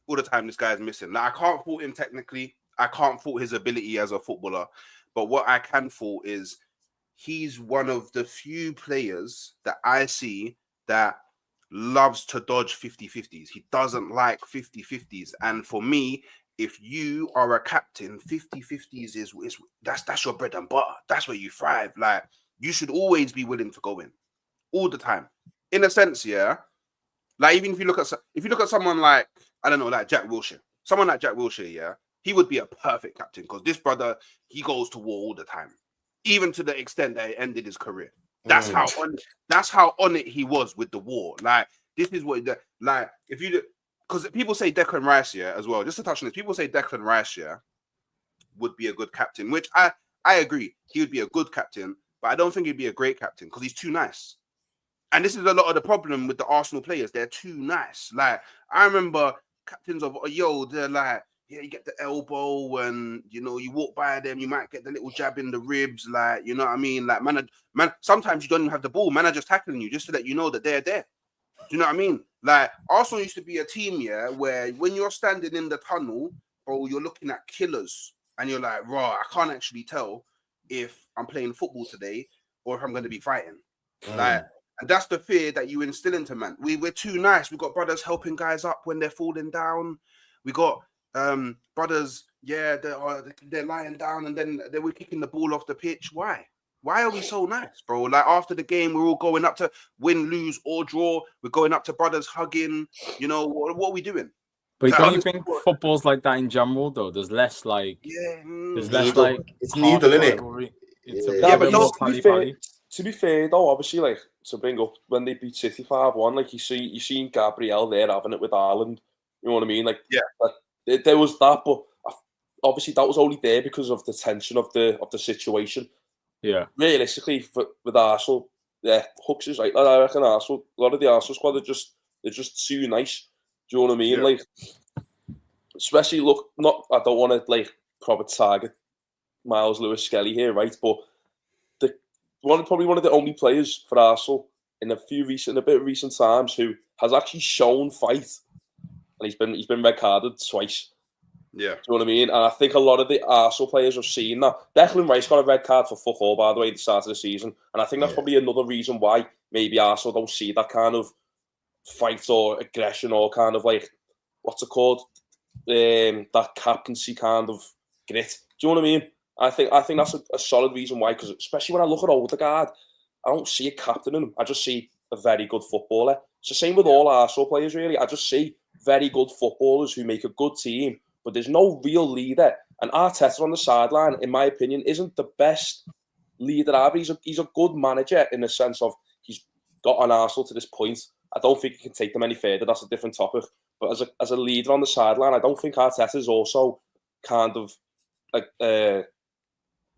All the time, this guy's missing. Like, I can't fault him technically. I can't fault his ability as a footballer. But what I can fault is he's one of the few players that I see that loves to dodge 50-50s. He doesn't like 50-50s. And for me, if you are a captain, 50-50s is that's your bread and butter. That's where you thrive. Like, you should always be willing to go in all the time. In a sense, yeah. Like, even if you look at someone like, I don't know, like Jack Wilshere. Someone like Jack Wilshere, yeah, he would be a perfect captain because this brother, he goes to war all the time, even to the extent that it ended his career. That's how on it he was with the war. Like, this is what if you because people say Declan Rice, yeah, as well. Just to touch on this, people say Declan Rice, yeah, would be a good captain, which I agree. He would be a good captain, but I don't think he'd be a great captain because he's too nice. And this is a lot of the problem with the Arsenal players. They're too nice. Like, I remember captains of, they're like, yeah, you get the elbow and, you walk by them, you might get the little jab in the ribs. Like, you know what I mean? Like, man, sometimes you don't even have the ball. Man are just tackling you just so that you know that they're there. Do you know what I mean? Like, Arsenal used to be a team, yeah, where when you're standing in the tunnel, bro, you're looking at killers. And you're like, I can't actually tell if I'm playing football today or if I'm going to be fighting. Like, and that's the fear that you instill into man. We're too nice. We got brothers helping guys up when they're falling down. We got brothers, yeah, they're lying down and then they were kicking the ball off the pitch. Why? Why are we so nice, bro? Like, after the game, we're all going up to win, lose, or draw. We're going up to brothers hugging. What are we doing? But don't you think football's like that in general, though? There's less like... Yeah. There's less like... It's needle, innit? It's to be fair, though, obviously, like, to bring up when they beat City 5-1, like, you seen Gabriel there having it with Ireland. You know what I mean? Like, yeah, there was that, but obviously that was only there because of the tension of the situation. Yeah. Realistically, with Arsenal, yeah, Hooks is right. I reckon Arsenal, a lot of the Arsenal squad they're just too nice. Do you know what I mean? Yeah. Like, especially I don't want to like proper target Miles Lewis-Skelly here, right? But probably one of the only players for Arsenal in a bit of recent times who has actually shown fight, and he's been red carded twice. Yeah, do you know what I mean? And I think a lot of the Arsenal players have seen that. Declan Rice got a red card for fuck all, by the way, at the start of the season, and I think that's probably another reason why maybe Arsenal don't see that kind of fight or aggression or kind of like what's it called, that captaincy kind of grit. Do you know what I mean? I think that's a solid reason why, because especially when I look at Odegaard, I don't see a captain in him. I just see a very good footballer. It's the same with all Arsenal players, really. I just see very good footballers who make a good team, but there's no real leader. And Arteta on the sideline, in my opinion, isn't the best leader ever. He's a good manager in the sense of he's got an Arsenal to this point. I don't think he can take them any further. That's a different topic. But as a leader on the sideline, I don't think Arteta is also kind of like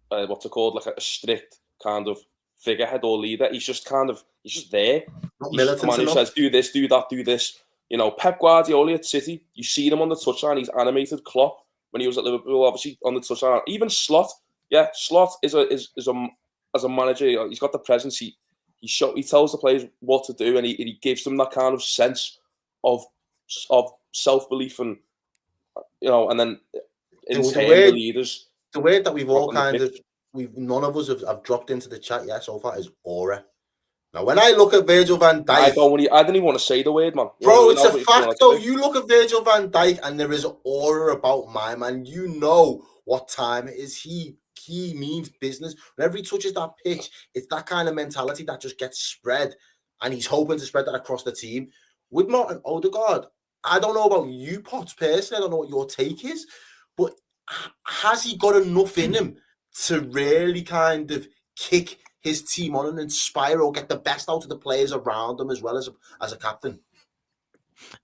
what's it called, like a strict kind of figurehead or leader. He's just there. Not He's just the man who says, do this, do that, do this. You know, Pep Guardiola at City, you see him on the touchline. He's animated. Klopp when he was at Liverpool, obviously on the touchline. Even Slot, Slot is a manager. He's got the presence. He tells the players what to do, and he gives them that kind of sense of self-belief, and and then in turn the leaders. The word that we've all none of us have dropped into the chat yet so far is aura. Now, when I look at Virgil van Dijk, I didn't even want to say the word, man. Bro, it's a fact though. You look at Virgil van Dijk and there is aura about my man. You know what time it is. He means business. Whenever he touches that pitch, it's that kind of mentality that just gets spread, and he's hoping to spread that across the team. With Martin Odegaard, I don't know about you, Potts, personally. I don't know what your take is, but has he got enough in him to really kind of kick his team on and inspire or get the best out of the players around him as well as a captain?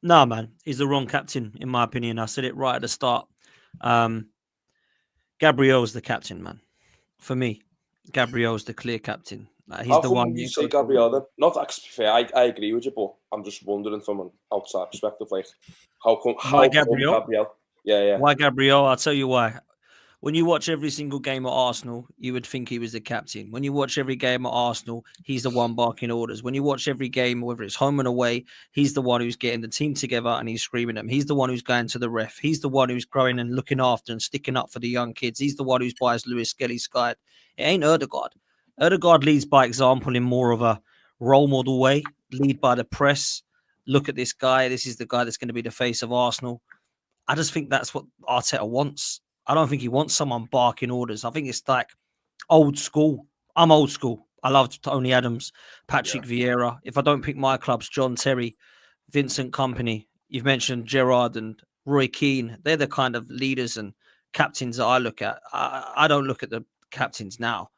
No, man, he's the wrong captain, in my opinion. I said it right at the start. Gabriel's the captain, man. For me, Gabriel's the clear captain. He's the one. You say Gabriel then? Not actually fair. I agree with you, but I'm just wondering from an outside perspective, like how come Gabriel? Yeah. Why Gabriel? I'll tell you why. When you watch every single game at Arsenal, you would think he was the captain. When you watch every game at Arsenal, he's the one barking orders. When you watch every game, whether it's home and away, he's the one who's getting the team together and he's screaming at them. He's the one who's going to the ref. He's the one who's growing and looking after and sticking up for the young kids. He's the one who's buys Lewis Skelly's Sky. It ain't Odegaard. Odegaard leads by example in more of a role model way, lead by the press. Look at this guy. This is the guy that's going to be the face of Arsenal. I just think that's what Arteta wants. I don't think he wants someone barking orders. I think it's like old school. I'm old school. I love Tony Adams, Patrick Vieira. If I don't pick my clubs, John Terry, Vincent Kompany. You've mentioned Gerrard and Roy Keane. They're the kind of leaders and captains that I look at. I don't look at the captains now.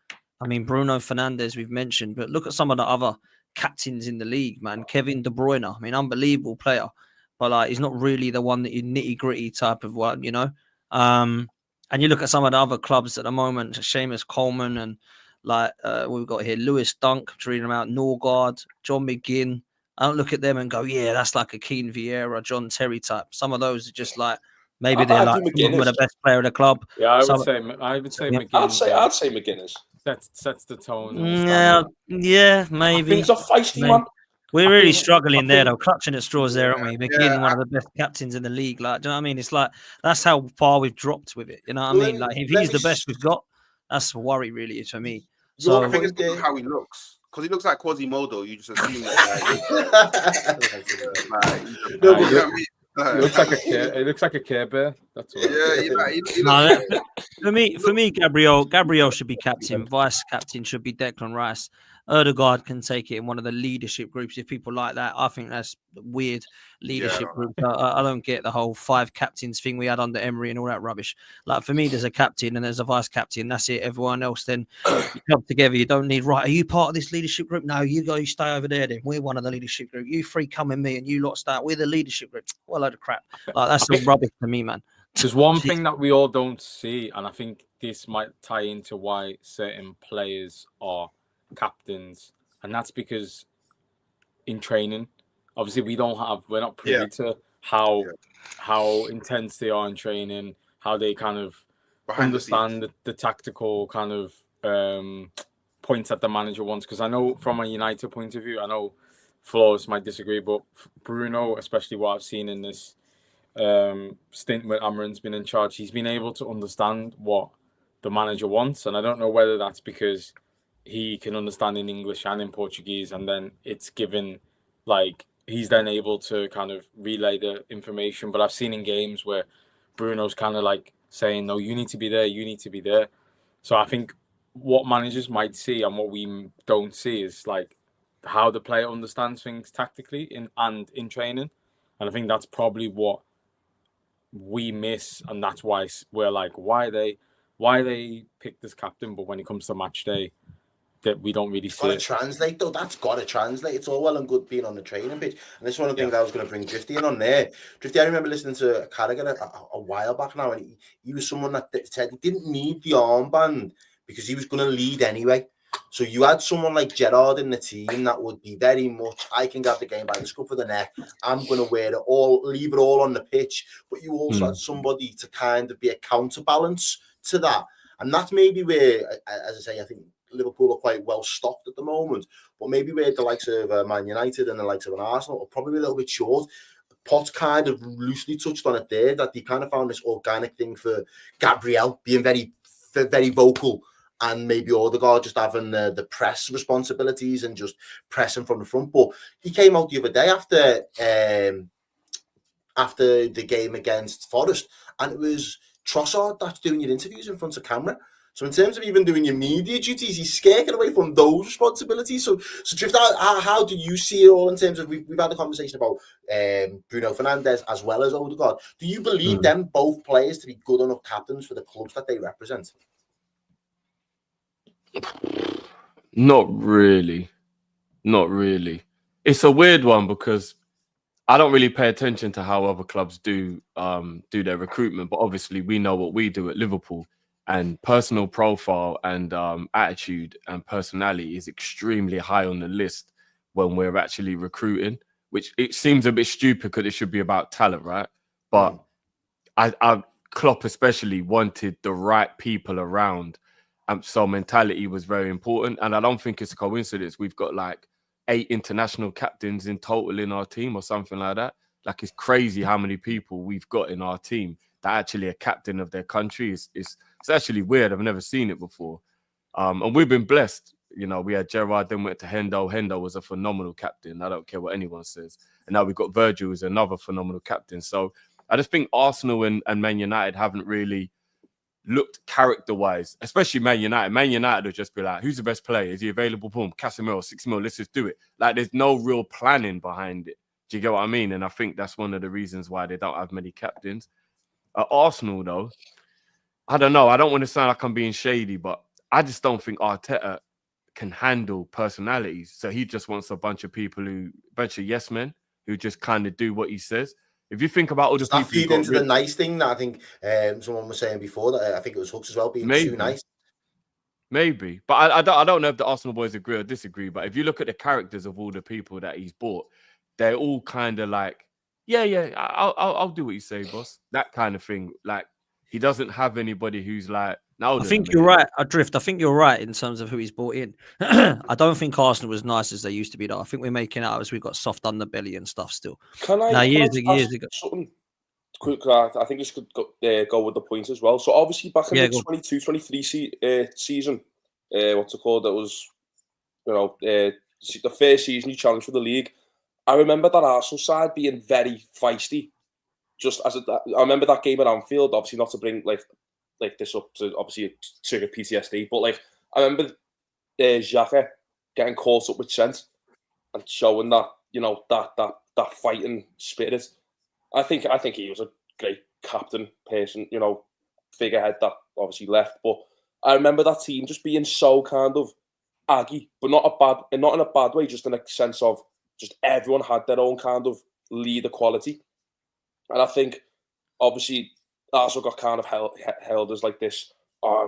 I mean, Bruno Fernandes, we've mentioned, but look at some of the other captains in the league, man. Kevin De Bruyne, I mean, unbelievable player, but he's not really the one that you nitty gritty type of one, And you look at some of the other clubs at the moment, Seamus Coleman and we've got here Lewis Dunk, reading them out, Norgard, John McGinn. I don't look at them and go, yeah, that's like a Keane Vieira, John Terry type. Some of those are just like maybe they're like the best player of the club. Yeah, I would say McGinn. I'd say McGuinness. Sets the tone. Yeah, maybe. He's a feisty man. We're really struggling there, though, clutching at straws there, aren't we? McGinn, one of the best captains in the league. Do you know what I mean? It's like that's how far we've dropped with it. You know what I mean? Like if he's the best we've got, that's a worry, really, for me. So I think it's because of how he looks. Because he looks like Quasimodo, you just assume that. It looks like a Care Bear. That's all. For me, Gabriel should be captain. Vice captain should be Declan Rice. Odegaard can take it in one of the leadership groups if people like that. I think that's weird leadership group. I don't get the whole 5 captains thing we had under Emery and all that rubbish. Like for me, there's a captain and there's a vice captain. That's it. Everyone else, then you come together. You don't need right. Are you part of this leadership group? No, you go. You stay over there. Then we're one of the leadership group. You 3 come with me and you lot start. We're the leadership group. What a load of crap. That's all rubbish to me, man. There's one thing that we all don't see, and I think this might tie into why certain players are captains, and that's because in training, obviously we're not privy to how intense they are in training, how they kind of understand the tactical kind of points that the manager wants. Because I know from a United point of view, I know Flores might disagree, but Bruno, especially what I've seen in this stint where Amarin's been in charge, he's been able to understand what the manager wants, and I don't know whether that's because he can understand in English and in Portuguese, and then it's given, like, he's then able to kind of relay the information. But I've seen in games where Bruno's kind of like saying, no, you need to be there, you need to be there. So I think what managers might see and what we don't see is like how the player understands things tactically and in training. And I think that's probably what we miss, and that's why we're like, why they pick this captain, but when it comes to match day, that we don't really It's see got to it. translate, though. That's got to translate. It's all well and good being on the training pitch. And this is one of the things I was going to bring Drifty in on there. Drifty, I remember listening to Carragher a while back now, and he was someone that said he didn't need the armband because he was going to lead anyway. So you had someone like Gerrard in the team that would be very much, I can grab the game by the scruff of the neck. I'm going to wear it all, leave it all on the pitch. But you also had somebody to kind of be a counterbalance to that. And that's maybe where, as I say, I think Liverpool are quite well stocked at the moment. But maybe where the likes of Man United and the likes of an Arsenal are probably a little bit short. Potts kind of loosely touched on it there, that they kind of found this organic thing for Gabriel being very, very vocal, and maybe Odegaard just having the press responsibilities and just pressing from the front. But he came out the other day after the game against Forest, and it was Trossard that's doing your interviews in front of camera. So in terms of even doing your media duties, he's scaring away from those responsibilities. So Drift, how do you see it all in terms of, we've had a conversation about Bruno Fernandes as well as Odegaard. Do you believe them both players to be good enough captains for the clubs that they represent? Not really. It's a weird one because I don't really pay attention to how other clubs do their recruitment, but obviously we know what we do at Liverpool, and personal profile and attitude and personality is extremely high on the list when we're actually recruiting, which it seems a bit stupid because it should be about talent, right? But I Klopp especially wanted the right people around. So mentality was very important. And I don't think it's a coincidence. We've got like 8 international captains in total in our team or something like that. Like, it's crazy how many people we've got in our team that actually are captain of their country. It's actually weird. I've never seen it before. And we've been blessed. You know, we had Gerrard, then went to Hendo. Hendo was a phenomenal captain. I don't care what anyone says. And now we've got Virgil, who's another phenomenal captain. So I just think Arsenal and Man United haven't really looked character-wise, especially Man United. Man United would just be like, who's the best player? Is he available? Boom, Casemiro, 6 mil, let's just do it. Like, there's no real planning behind it. Do you get what I mean? And I think that's one of the reasons why they don't have many captains. At Arsenal, though, I don't know. I don't want to sound like I'm being shady, but I just don't think Arteta can handle personalities. So he just wants a bunch of people bunch of yes men who just kind of do what he says. If you think about all the people, feed into the nice thing that I think someone was saying before, that I think it was Hooks as well, being too nice. Maybe, but I don't know if the Arsenal boys agree or disagree. But if you look at the characters of all the people that he's bought, they're all kind of like, I'll do what you say, boss. That kind of thing. Like, he doesn't have anybody who's like. No, I think you're right, Adrift. I think you're right in terms of who he's brought in. I don't think Arsenal was nice as they used to be, though. I think we're making out as we've got soft underbelly and stuff still. Years ago. Something quick, I think you should go with the points as well. So obviously back in the 22-23 season, what's it called? That was, the first season you challenged for the league. I remember that Arsenal side being very feisty. I remember that game at Anfield. Obviously, not to bring like this up to obviously trigger PTSD, but like I remember Xhaka getting caught up with Trent and showing that that fighting spirit. I think he was a great captain, person, figurehead that obviously left. But I remember that team just being so kind of aggy, but not in a bad way, just in a sense of just everyone had their own kind of leader quality. And I think obviously Arsenal got kind of held as like this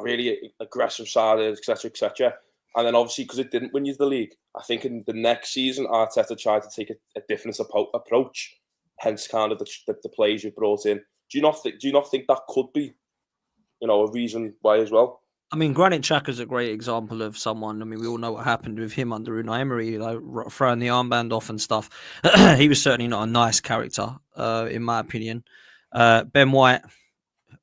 really aggressive side, etc., etc. And then obviously because it didn't win you the league, I think in the next season Arteta tried to take a different approach. Hence, kind of the players you brought in. Do you not think that could be, a reason why as well? I mean, Granit Xhaka's a great example of someone. I mean, we all know what happened with him under Unai Emery, like throwing the armband off and stuff. He was certainly not a nice character, in my opinion. Ben White,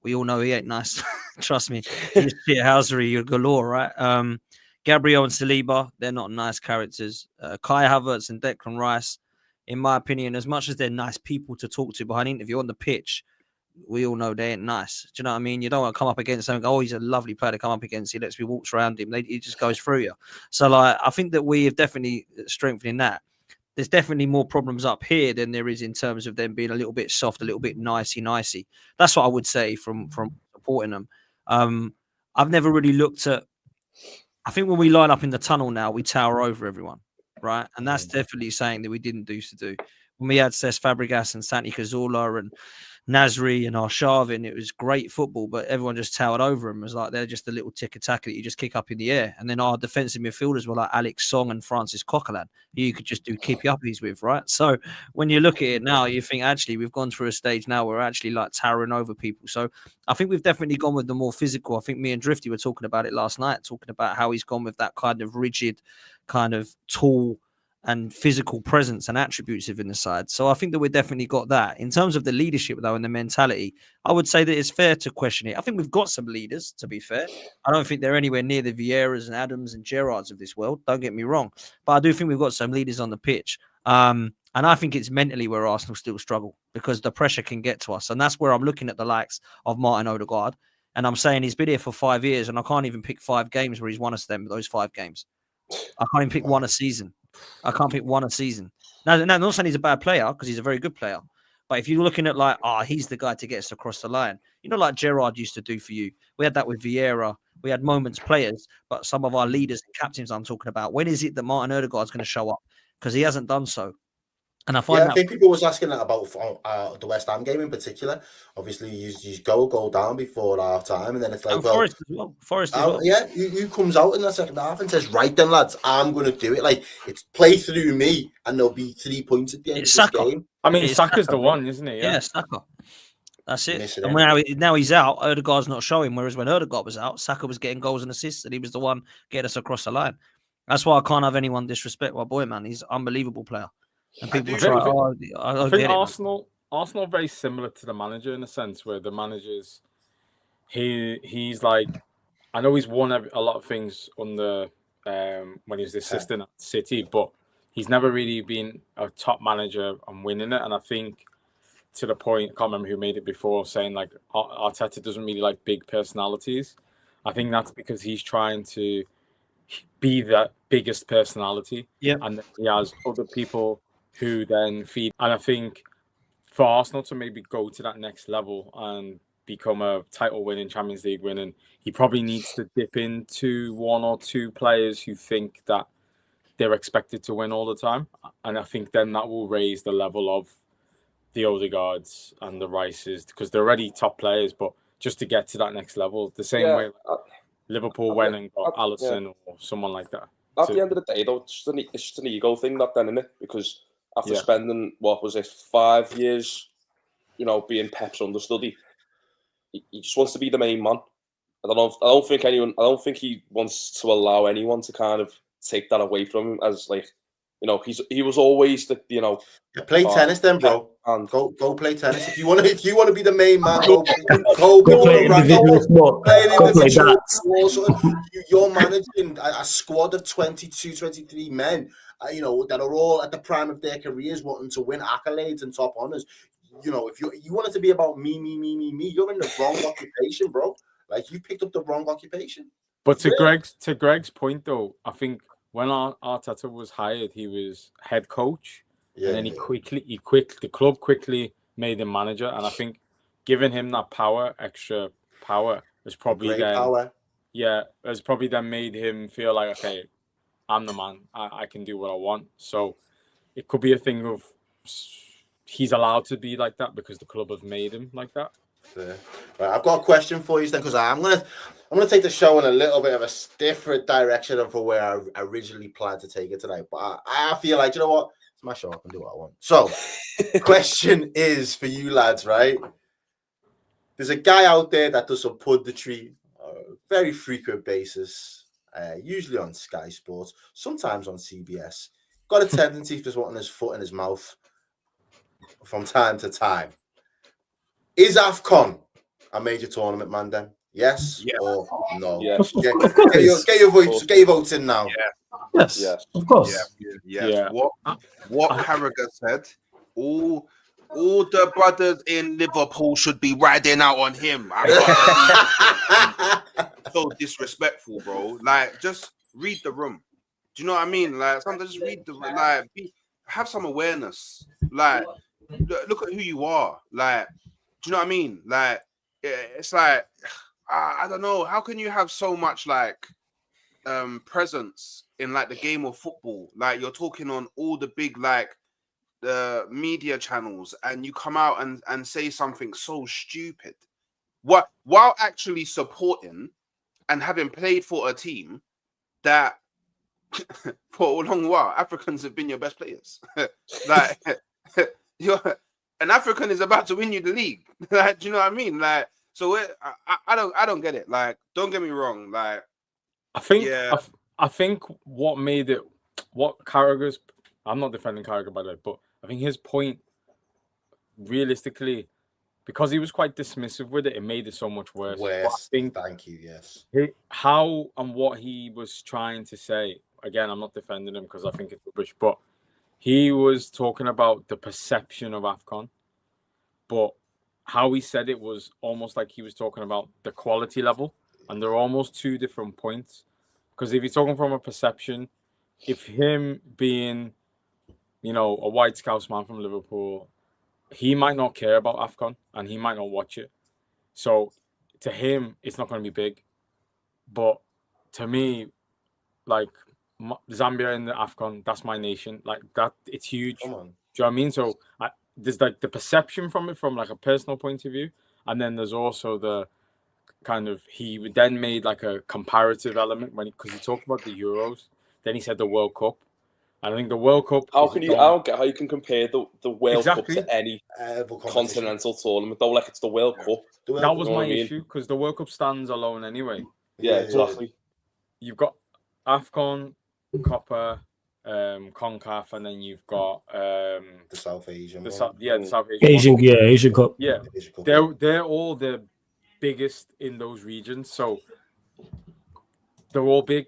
we all know he ain't nice. Trust me, he's shithousery galore, right? Gabriel and Saliba, they're not nice characters. Kai Havertz and Declan Rice, in my opinion, as much as they're nice people to talk to behind interview on the pitch, we all know they ain't nice. Do you know what I mean? You don't want to come up against someone, go, oh, he's a lovely player to come up against. He lets me walk around him. He just goes through you. So, like, I think that we have definitely strengthened that. There's definitely more problems up here than there is in terms of them being a little bit soft, a little bit nicey. That's what I would say from supporting them. I've never really looked at I think when we line up in the tunnel now, we tower over everyone, right? And that's definitely something that we didn't used to do. When we had Cesc Fabregas and Santi Cazorla and Nasri and Arshavin, it was great football, but everyone just towered over them. It was like they're just a little tick attack that you just kick up in the air. And then our defensive midfielders were like Alex Song and Francis Coquelin, who you could just do keep you uppies with, right? So when you look at it now, you think actually we've gone through a stage now where we're actually like towering over people. So I think we've definitely gone with the more physical. I think me and Drifty were talking about it last night, talking about how he's gone with that kind of rigid, kind of tall and physical presence and attributes within the side. So I think that we've definitely got that. In terms of the leadership, though, and the mentality, I would say that it's fair to question it. I think we've got some leaders, to be fair. I don't think they're anywhere near the Vieiras and Adams and Gerrards of this world. Don't get me wrong. But I do think we've got some leaders on the pitch. And I think it's mentally where Arsenal still struggle because the pressure can get to us. And that's where I'm looking at the likes of Martin Odegaard. And I'm saying he's been here for 5 years and I can't even pick 5 games where he's won us those 5 games. I can't even pick one a season. I can't pick one a season. Now, I'm not saying he's a bad player because he's a very good player. But if you're looking at like, he's the guy to get us across the line, like Gerrard used to do for you. We had that with Vieira. We had moments players, but some of our leaders and captains I'm talking about. When is it that Martin Odegaard's going to show up? Because he hasn't done so. And I find I think people was asking that about the West Ham game in particular. Obviously, you go down before half time, and then it's like, Forest as well. Forest as well. Yeah, you comes out in the second half and says, "Right then, lads, I'm going to do it." Like it's play through me, and there'll be 3 points at the end of this game. I mean, Saka's the one, isn't he? Yeah, Saka. That's it. And now he's out. Odegaard's not showing. Whereas when Odegaard was out, Saka was getting goals and assists, and he was the one getting us across the line. That's why I can't have anyone disrespect my boy, man. He's an unbelievable player. And people try. I think Arsenal are very similar to the manager in a sense where the manager's he's like, I know he's won a lot of things under when he was the assistant at City, but he's never really been a top manager and winning it. And I think to the point, I can't remember who made it before, saying like Arteta doesn't really like big personalities. I think that's because he's trying to be that biggest personality, and he has other people who then feed. And I think for Arsenal to maybe go to that next level and become a title winning, Champions League winning, he probably needs to dip into 1 or 2 players who think that they're expected to win all the time. And I think then that will raise the level of the Odegaards and the Rices because they're already top players, but just to get to that next level, the same way Liverpool went and got Alisson or someone like that. At the end of the day, though, it's just an ego thing, that then, isn't it? Because after spending, 5 years, being Pep's understudy, he just wants to be the main man. I don't think he wants to allow anyone to kind of take that away from him as like, he was always the, play tennis then, bro. And go play tennis if you want to be the main man. Go play individual sport. You're managing a squad of 22, 23 men, that are all at the prime of their careers, wanting to win accolades and top honors. If you want it to be about me, you're in the wrong occupation, bro. Like you picked up the wrong occupation. But to Greg's point, though, I think when Arteta was hired, he was head coach, and then the club quickly made him manager, and I think giving him that extra power, has probably then made him feel like, okay, I'm the man, I can do what I want. So it could be a thing of he's allowed to be like that because the club have made him like that. Yeah. Right, I've got a question for you then, because I'm gonna take the show in a little bit of a different direction from where I originally planned to take it tonight. But I feel like, you know what? It's my show. I can do what I want. So, question is for you lads, right? There's a guy out there that does some punditry on a very frequent basis, usually on Sky Sports, sometimes on CBS. Got a tendency for just wanting his foot in his mouth from time to time. Is Afcon a major tournament, man? Then yes or no? Yes. Get your votes in now. Yeah. Yes, of course. Yeah. What Carragher said, all the brothers in Liverpool should be riding out on him. So disrespectful, bro. Like, just read the room. Do you know what I mean? Like, sometimes just read the room. Like, have some awareness. Like, look at who you are. Like, do you know what I mean? Like, it's like, I don't know. How can you have so much, like, presence in like the game of football. Like you're talking on all the big like the media channels, and you come out and say something so stupid, while actually supporting and having played for a team that for a long while Africans have been your best players. Like an African is about to win you the league. Like, do you know what I mean? Like, so I don't get it. Like, don't get me wrong. Like, I think yeah. I think what made it, what Carragher's, I'm not defending Carragher by the way, but I think his point, realistically, because he was quite dismissive with it, it made it so much worse. But I think Thank you. Yes. how and what he was trying to say, again, I'm not defending him because I think it's rubbish, but he was talking about the perception of Afcon, but how he said it was almost like he was talking about the quality level, and they're almost two different points. Because if you're talking from a perception, if him being, you know, a white Scouse man from Liverpool, he might not care about Afcon and he might not watch it. So to him, it's not going to be big. But to me, like Zambia in the Afcon, that's my nation. Like that, it's huge. Come on. Do you know what I mean? So there's like the perception from it from like a personal point of view. And then there's also the kind of, he then made like a comparative element because he talked about the Euros. Then he said the World Cup. And I think the World Cup. I don't get how you can compare the World Cup to any continental tournament. Though, like it's the World Cup. That was my issue because the World Cup stands alone anyway. Yeah, exactly. You've got Afcon, Copa, CONCACAF, and then you've got the South Asian. the South Asian. Asian Cup. Yeah, they're all the biggest in those regions, so they're all big.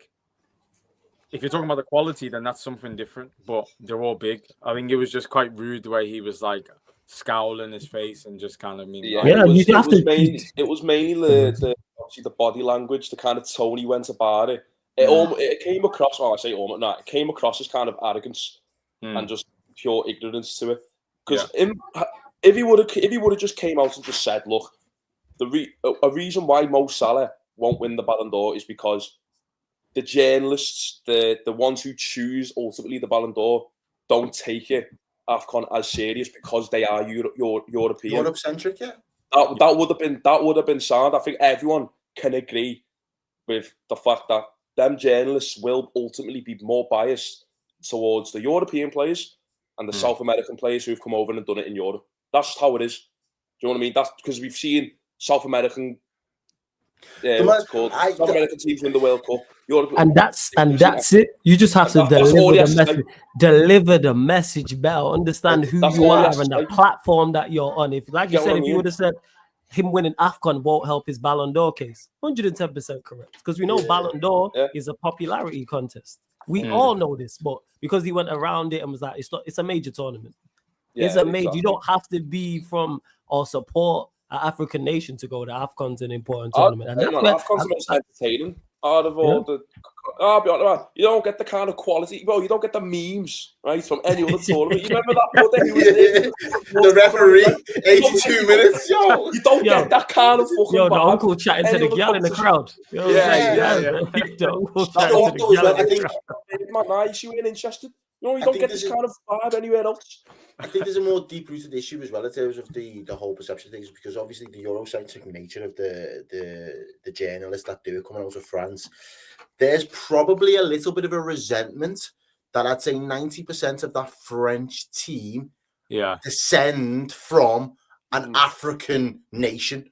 If you're talking about the quality, then that's something different, but they're all big. I think it was just quite rude the way he was like scowling his face and just kind of mean. Yeah, it was mainly the obviously the body language, the kind of tone he went about it. It came across. Oh, I say almost. No, it came across as kind of arrogance and just pure ignorance to it. Because if he would have just came out and just said, "Look, a reason why Mo Salah won't win the Ballon d'Or is because the journalists, the ones who choose ultimately the Ballon d'Or, don't take it Afcon as serious because they are European, Europe-centric, yeah. That would have been sound. I think everyone can agree with the fact that them journalists will ultimately be more biased towards the European players and the South American players who've come over and done it in Europe. That's just how it is. Do you know what I mean? That's because we've seen South American. What's it called? South American teams win the World Cup. And that's it. You just have to deliver the message better. Understand who you are and the platform that you're on. If, like you said, if you would have said him winning Afcon won't help his Ballon d'Or case, 110% correct. Because we know Ballon d'Or is a popularity contest. We all know this, but because he went around it and was like, it's a major tournament. It's a major. You don't have to be from or support an African nation to go to Afcon's an important tournament. And Afcon's the most entertaining out of all the. I'll be honest, you don't get the kind of quality, bro. You don't get the memes, right, from any other tournament. You remember that? The referee, 82 minutes. Yo, you don't get that kind of fucking. The uncle chatting to the girl in the crowd. The uncle chatting to the girl in the crowd. Man, nice. You ain't interested. No, you don't get this kind of vibe anywhere else. I think there's a more deep-rooted issue as well in terms of the whole perception things, because obviously the Eurocentric nature of the journalists that do it coming out of France, there's probably a little bit of a resentment that I'd say 90% of that French team descend from an African nation.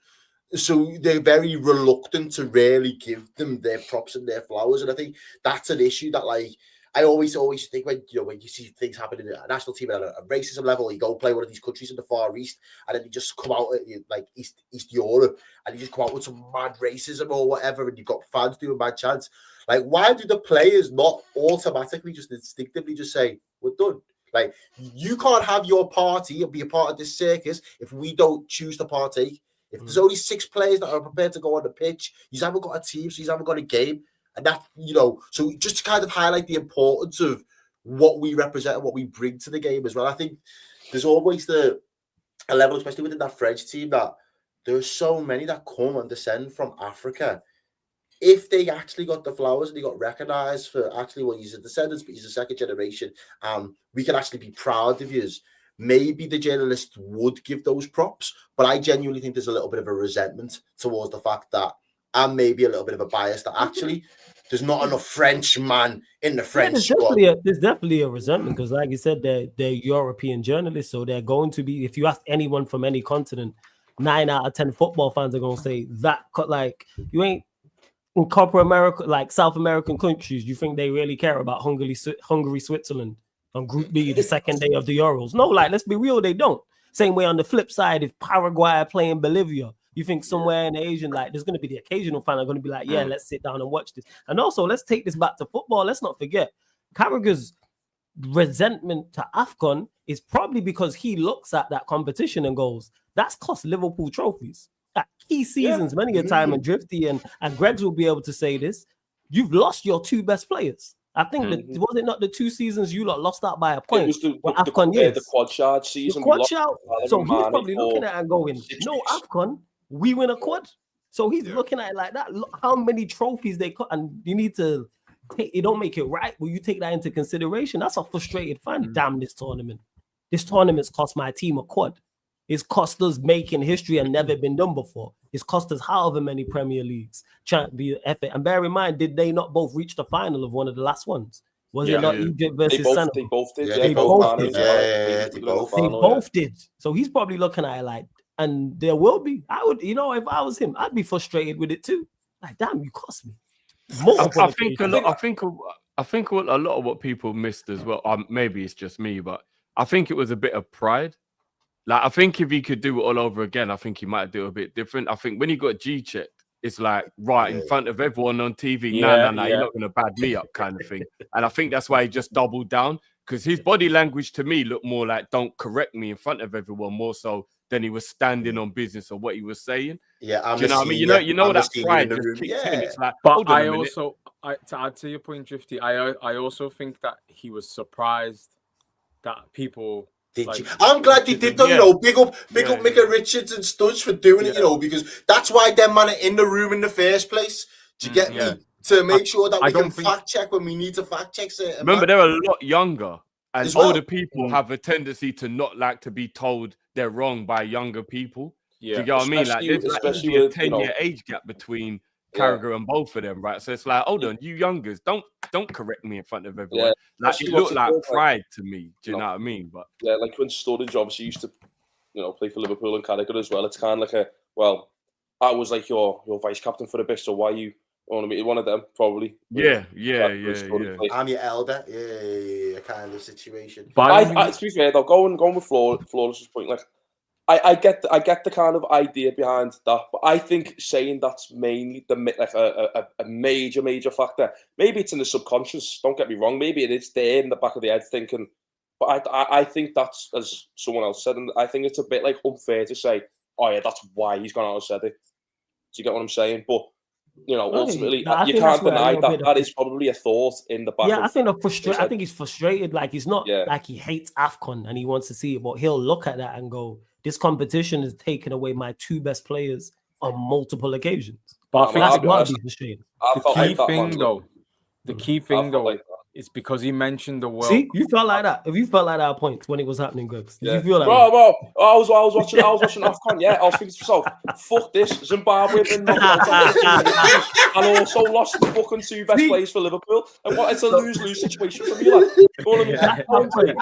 So they're very reluctant to really give them their props and their flowers. And I think that's an issue that, like, I always think when you see things happen in a national team at a racism level, you go play one of these countries in the Far East, and then you just come out at like East Europe, and you just come out with some mad racism or whatever, and you've got fans doing bad chants. Like, why do the players not automatically just instinctively just say, "We're done"? Like, you can't have your party and be a part of this circus if we don't choose to partake. If there's only 6 players that are prepared to go on the pitch, you haven't got a team, so you haven't got a game. And that, so just to kind of highlight the importance of what we represent and what we bring to the game as well. I think there's always a level, especially within that French team, that there are so many that come and descend from Africa. if they actually got the flowers and they got recognised for actually what he's a descendants, but he's a second generation, we can actually be proud of you. Maybe the journalists would give those props, but I genuinely think there's a little bit of a resentment towards the fact that, and maybe a little bit of a bias that actually there's not enough French man in the French squad. There's definitely a resentment because, like you said, they're European journalists, so they're going to be. If you ask anyone from any continent, 9 out of 10 football fans are going to say that. Like you ain't in Copa America, like South American countries. You think they really care about Hungary, Switzerland on Group B, the second day of the Euros? No, like let's be real, they don't. Same way on the flip side, if Paraguay are playing Bolivia, you think somewhere in the Asian, like there's going to be the occasional fan are going to be like, yeah, let's sit down and watch this. And also, let's take this back to football. Let's not forget, Carragher's resentment to Afcon is probably because he looks at that competition and goes, that's cost Liverpool trophies. At key seasons, many a time, and Drifty and Greggs will be able to say this, you've lost your 2 best players. I think that was it not the 2 seasons you lot lost out by a point? It was the quad charge season. The quad charge. So he's probably looking at it and going, no Afcon, we win a quad. So he's looking at it like that. Look how many trophies they cut, and you need to take it. Don't make it right. Will you take that into consideration? That's a frustrated fan. Damn this tournament. This tournament's cost my team a quad. It's cost us making history and never been done before. It's cost us however many Premier Leagues, Champions, FA. And bear in mind, did they not both reach the final of one of the last ones? Was it not Egypt versus Senegal? They both did. They both did. They both did. So he's probably looking at it like, and there will be. I would, if I was him, I'd be frustrated with it too. Like, damn, you cost me. I think a lot of what people missed as well. Maybe it's just me, but I think it was a bit of pride. Like, I think if he could do it all over again, I think he might do it a bit different. I think when he got G-checked, it's like, in front of everyone on TV, no, you're not going to bad me up kind of thing. And I think that's why he just doubled down, because his body language to me looked more like, don't correct me in front of everyone, more so than he was standing on business or what he was saying. Yeah, do you know what I mean? You know that pride just kicked in. It's like, but I also, to add to your point, Drifty, I also think that he was surprised that people... I'm glad you did though, big up Micah Richards and Studge for doing it, because that's why them man are in the room in the first place. Do you get me? To make sure that we can fact check when we need to fact check certain. Remember, they're a lot younger, and older people have a tendency to not like to be told they're wrong by younger people. Yeah. Do you get what I mean? Like, there's especially a 10-year age gap between Carragher and both of them, right? So it's like, hold on, you youngers, don't correct me in front of everyone. Yeah. Like, it looked like pride to me. Do you know what I mean? But yeah, like when Sturridge obviously used to, play for Liverpool and Carragher as well. It's kind of like I was like your vice captain for a bit, so why you want to meet one of them? Probably. Yeah. I'm your elder. Yeah, kind of situation. But I to be fair though, going with Flawless's point, like, I get the kind of idea behind that, but I think saying that's mainly a major factor. Maybe it's in the subconscious. Don't get me wrong. Maybe it is there in the back of the head thinking. But I think that's, as someone else said, and I think it's a bit like unfair to say, oh yeah, that's why he's gone out and said it. Do you get what I'm saying? But ultimately, you can't deny that is probably a thought in the back. Yeah, I think he's frustrated. Like, he's not like he hates Afcon and he wants to see it, but he'll look at that and go, this competition has taken away my 2 best players on multiple occasions. But I think that's what he's frustrated. The key thing though is because he mentioned the world. See, you felt like that. If you felt like that at points when it was happening, Greggs, did you feel like bro, I was watching Afcon. Yeah, I was thinking to myself, fuck this, Zimbabwe been knocked out and also lost the fucking 2 best players for Liverpool. And it's a lose-lose situation for me. Like, you know what I mean?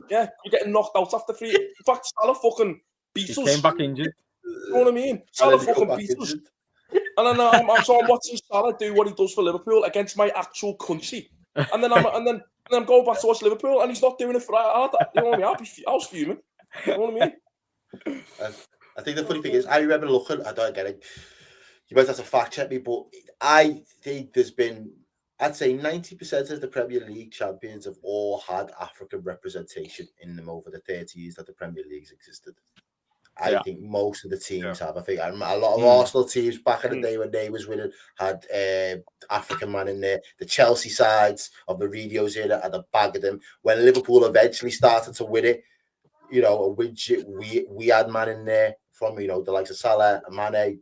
Yeah, you're getting knocked out after 3. In fact, Salah fucking beat us. He came back injured. You know what I mean? Salah fucking beat us. And then I'm watching Salah do what he does for Liverpool against my actual country. And then I'm going back to watch Liverpool, and he's not doing it for that. You know what I mean? I was fuming. You know what I mean? I think the funny thing is, I remember looking. I don't get it. You might have to fact check me, but I think there's been, I'd say 90% of the Premier League champions have all had African representation in them over the 30 years that the Premier League's existed. I think most of the teams have. I think a lot of Arsenal teams back in the day when they was winning had African man in there. The Chelsea sides of the Mourinho's era had a bag of them. When Liverpool eventually started to win it, we had man in there from the likes of Salah, Mane,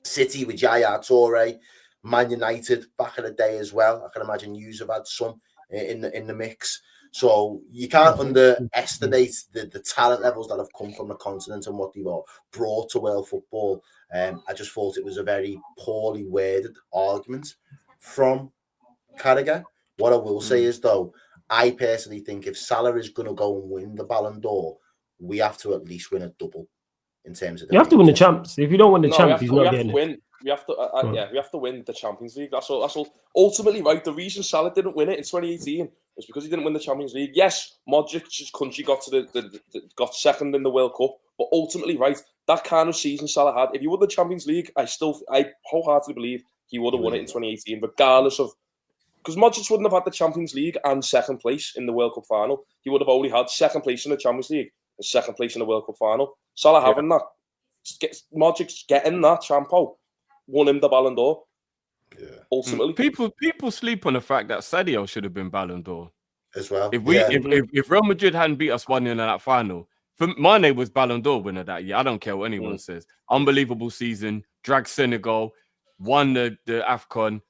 City with Yaya Toure. Man United back in the day as well. I can imagine you have had some in the mix. So you can't underestimate the talent levels that have come from the continent and what they've brought to world football. I just thought it was a very poorly worded argument from Carragher. What I will say is, though, I personally think if Salah is going to go and win the Ballon d'Or, we have to at least win a double in terms of the. You have to win the champs. If you don't win the champs, he's not getting it. We have to, we have to win the Champions League. That's all. Ultimately, right. The reason Salah didn't win it in 2018 was because he didn't win the Champions League. Yes, Modric's country got to got second in the World Cup, but ultimately, right, that kind of season Salah had. If he won the Champions League, I wholeheartedly believe he would have won it in 2018, regardless of. Because Modric wouldn't have had the Champions League and second place in the World Cup final. He would have only had second place in the Champions League and second place in the World Cup final. Salah having that, Modric getting that champo, won him the Ballon d'Or. Yeah. Ultimately, people sleep on the fact that Sadio should have been Ballon d'Or as well. If Real Madrid hadn't beat us 1-0 in that final, Mane was Ballon d'Or winner that year. I don't care what anyone says. Unbelievable season, dragged Senegal, won the Afcon.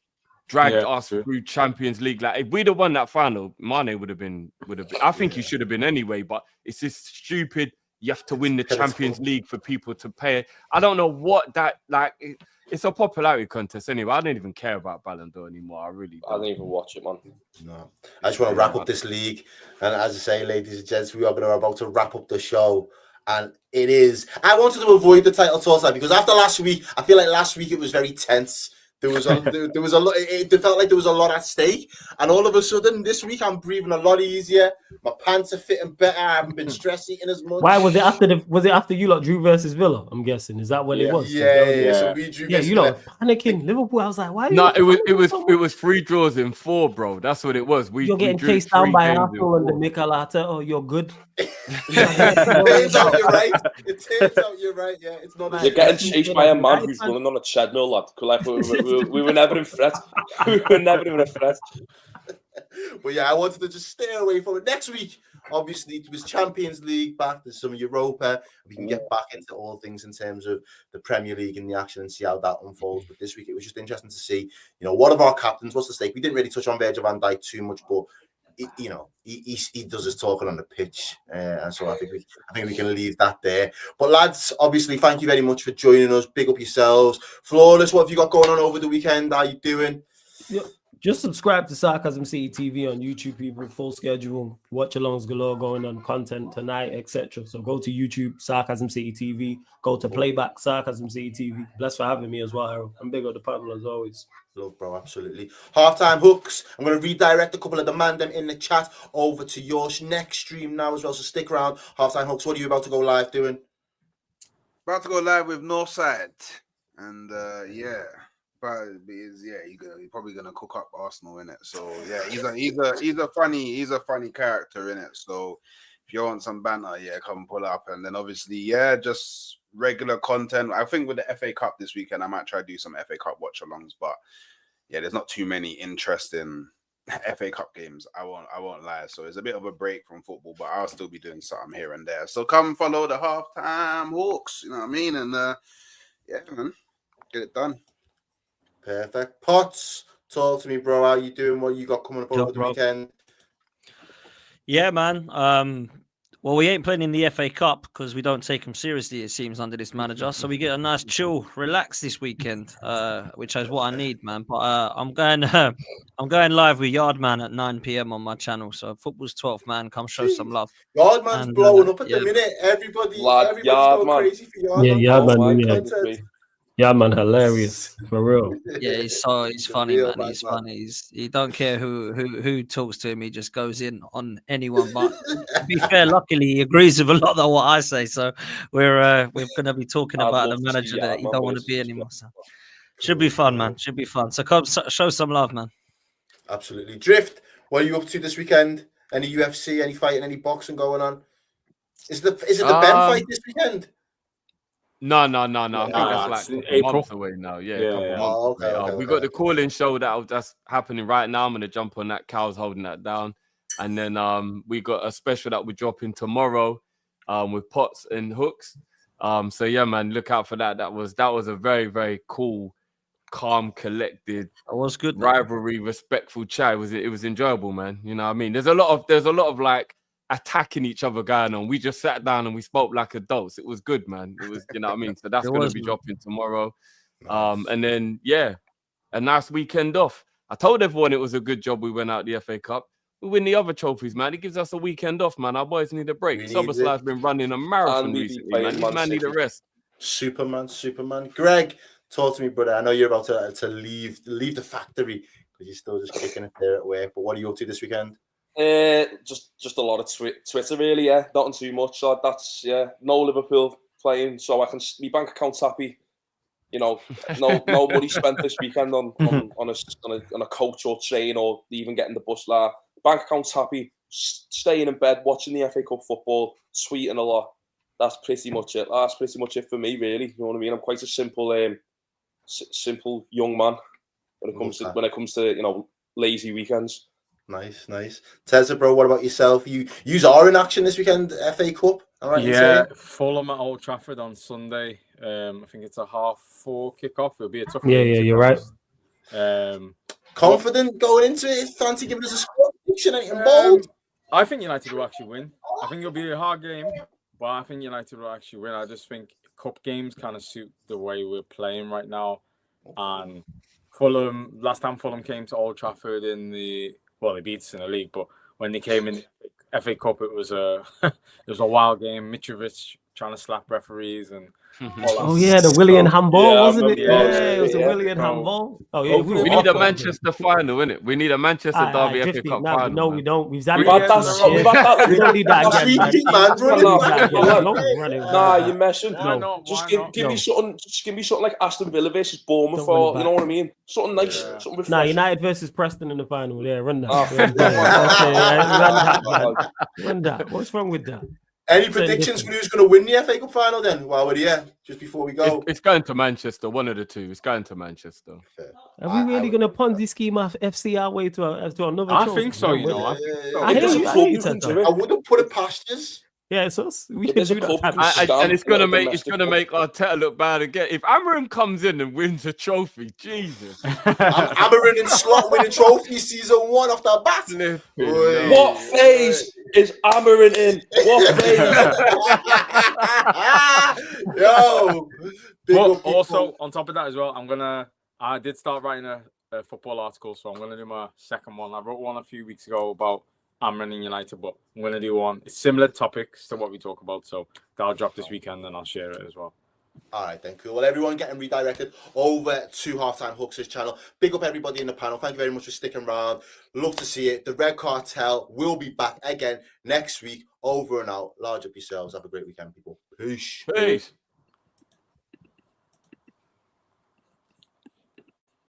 Dragged us through Champions League. Like if we'd have won that final, Mane would have been. I think he should have been anyway. But it's just stupid. You have to win the Champions League for people to pay. I don't know what that like. It's a popularity contest anyway. I don't even care about Ballon d'Or anymore. I don't even watch it, man. No, I just want to wrap up this league. And as I say, ladies and gents, we are about to wrap up the show. And it is. I wanted to avoid the title toss because after last week, I feel like last week it was very tense. There was a lot. It felt like there was a lot at stake, and all of a sudden this week I'm breathing a lot easier. My pants are fitting better. I haven't been stress eating as much. Why was it after Was it after you lot drew versus Villa? I'm guessing. Is that when it was? Yeah. So we drew. Yeah, you lot panicking. Liverpool. I was like, why? No, it was 3 draws in 4, bro. That's what it was. You're getting chased down by Arsenal and the Mikel Arteta. Oh, you're good. It turns out you're right. You're right. Yeah, it's not. You're getting chased by a man who's running on a treadmill, lad. Like we were never in threat. We were never in a threat. But yeah, I wanted to just stay away from it. Next week, obviously, it was Champions League back. There's some Europa. We can get back into all things in terms of the Premier League and the action and see how that unfolds. But this week, it was just interesting to see, what of our captains, what's the stake? We didn't really touch on Virgil van Dijk too much, but he does his talking on the pitch, and so I think we can leave that there. But lads, obviously, thank you very much for joining us. Big up yourselves. Flawless, what have you got going on over the weekend? How you doing? Yeah. Just subscribe to Sarcasm City TV on YouTube, people. Full schedule, watch alongs galore going on, content tonight, etc. So go to YouTube, Sarcasm City TV. Go to Playback, Sarcasm City TV. Blessed for having me as well, Harold. I'm big on the panel as always. Love, bro, absolutely. Halftime hooks. I'm going to redirect a couple of the man them in the chat over to your next stream now as well. So stick around. Halftime hooks. What are you about to go live doing? About to go live with Northside, and but he's probably gonna cook up Arsenal in it. So yeah, he's a funny character in it. So if you want some banter, come pull up. And then obviously, just regular content. I think with the FA Cup this weekend, I might try to do some FA Cup watch-alongs. But yeah, there's not too many interesting FA Cup games. I won't lie. So it's a bit of a break from football, but I'll still be doing something here and there. So come follow the halftime hawks. You know what I mean? And man, get it done. Perfect. Potts, talk to me, bro. How you doing? What you got coming up over the weekend? Yeah, man. Well, we ain't playing in the FA Cup because we don't take them seriously, it seems, under this manager. So we get a nice chill, relax this weekend, which is what I need, man. But I'm going live with Yardman at 9 p.m. on my channel. So football's 12th man, come show some love. Yardman's blowing up at the minute. Everybody's going crazy for Yardman. Yeah, Yardman. Yeah, man, hilarious for real. Yeah, he's funny, man. He's funny. He don't care who talks to him. He just goes in on anyone. But to be fair, luckily he agrees with a lot of what I say. So we're going to be talking about the manager that he don't want to be anymore. So should be fun, man. Should be fun. So come show some love, man. Absolutely. Drift, what are you up to this weekend? Any UFC? Any fighting? Any boxing going on? Is it the Ben fight this weekend? No. I think that's like a month away now. Okay. We got the call-in show that's happening right now. I'm gonna jump on that. Cal's holding that down, and then we got a special that we're dropping tomorrow, with Potts and Hooks. So yeah, man, look out for that. That was a very, very cool calm, collected, It was good. though. rivalry, respectful chat. It was enjoyable, man. You know what I mean? There's a lot of like attacking each other going on. We just sat down and we spoke like adults. It was good, man. It was, you know what I mean? So that's It going was, to be man. dropping tomorrow. Nice. And then, yeah, a nice weekend off. I told everyone it was a good job we went out the FA Cup. We win the other trophies, man. It gives us a weekend off, man. Our boys need a break. We need Soboslai's it. been running a marathon And we be recently, playing man. These Man man need a City. rest. Superman. Greg, talk to me, brother. I know you're about to leave the factory because you're still just kicking it there at work. But what are you up to this weekend? Just a lot of Twitter, really. Yeah, nothing too much. So that's no Liverpool playing, so I can my bank account's happy. You know, no money spent this weekend on a coach or train or even getting the bus. Like, bank account's happy. Staying in bed, watching the FA Cup football, tweeting a lot. That's pretty much it. That's pretty much it for me, really. You know what I mean? I'm quite a simple young man when it comes to lazy weekends. Nice. Tezza, bro, what about yourself? You are in action this weekend, FA Cup. All right, Yeah, Fulham at Old Trafford on Sunday. I think it's a 4:30 kickoff. It'll be a tough game. Yeah, you're right. Confident going into it. Fancy giving us a score prediction, anything bold? I think United will actually win. I think it'll be a hard game, but I think United will actually win. I just think cup games kind of suit the way we're playing right now. And Fulham, last time Fulham came to Old Trafford they beat us in the league, but when they came in FA Cup, it was a wild game. Mitrovic trying to slap referees and Oh yeah, the Willian handball, wasn't it? Yeah, It was a Willian Bro. handball. Oh yeah, Hopefully We need a Manchester final, innit? We need a Manchester Derby FA Cup final. No, we man. don't. We've had We've had that. We don't need that That's again, man. easy, man. We don't need that again. Nah, Don't run it. Nah, you're messing. Why not? Just Why give not? me something. Just give me something like Aston Villa versus Bournemouth, Don't run it or you back. know what I mean? Something nice, Yeah. something Nah, refreshing. United versus Preston in the final. Yeah, run that. Oh, Run that. What's wrong with that? Any predictions for who's going to win the FA Cup final then? While we're here, just before we go. It's going to Manchester. One of the two. It's going to Manchester. Are we really going to Ponzi scheme our FC our way to another? I trophy? think so. You know, I think so. I hear you. I hear you, Tata. I wouldn't put it past you. Yeah, it's us. We If can there's a do club that. who can stand And it's gonna for a make domestic Arteta look bad again. If Amarim comes in and wins a trophy, Jesus. Amarin and Slot winning trophy season 1 off the bat. Oi. What phase is Amarin in? What phase? Yo. Big But up, also people. on top of that as well, I did start writing a football article, so I'm gonna do my second one. I wrote one a few weeks ago about Amran and United, but I'm gonna do one. It's similar topics to what we talk about, so that'll drop this weekend and I'll share it as well. All right, then, cool. Well, everyone getting redirected over to Halftime Hooks' channel. Big up everybody in the panel. Thank you very much for sticking around. Love to see it. The Red Cartel will be back again next week. Over and out. Large up yourselves. Have a great weekend, people. Peace. Peace.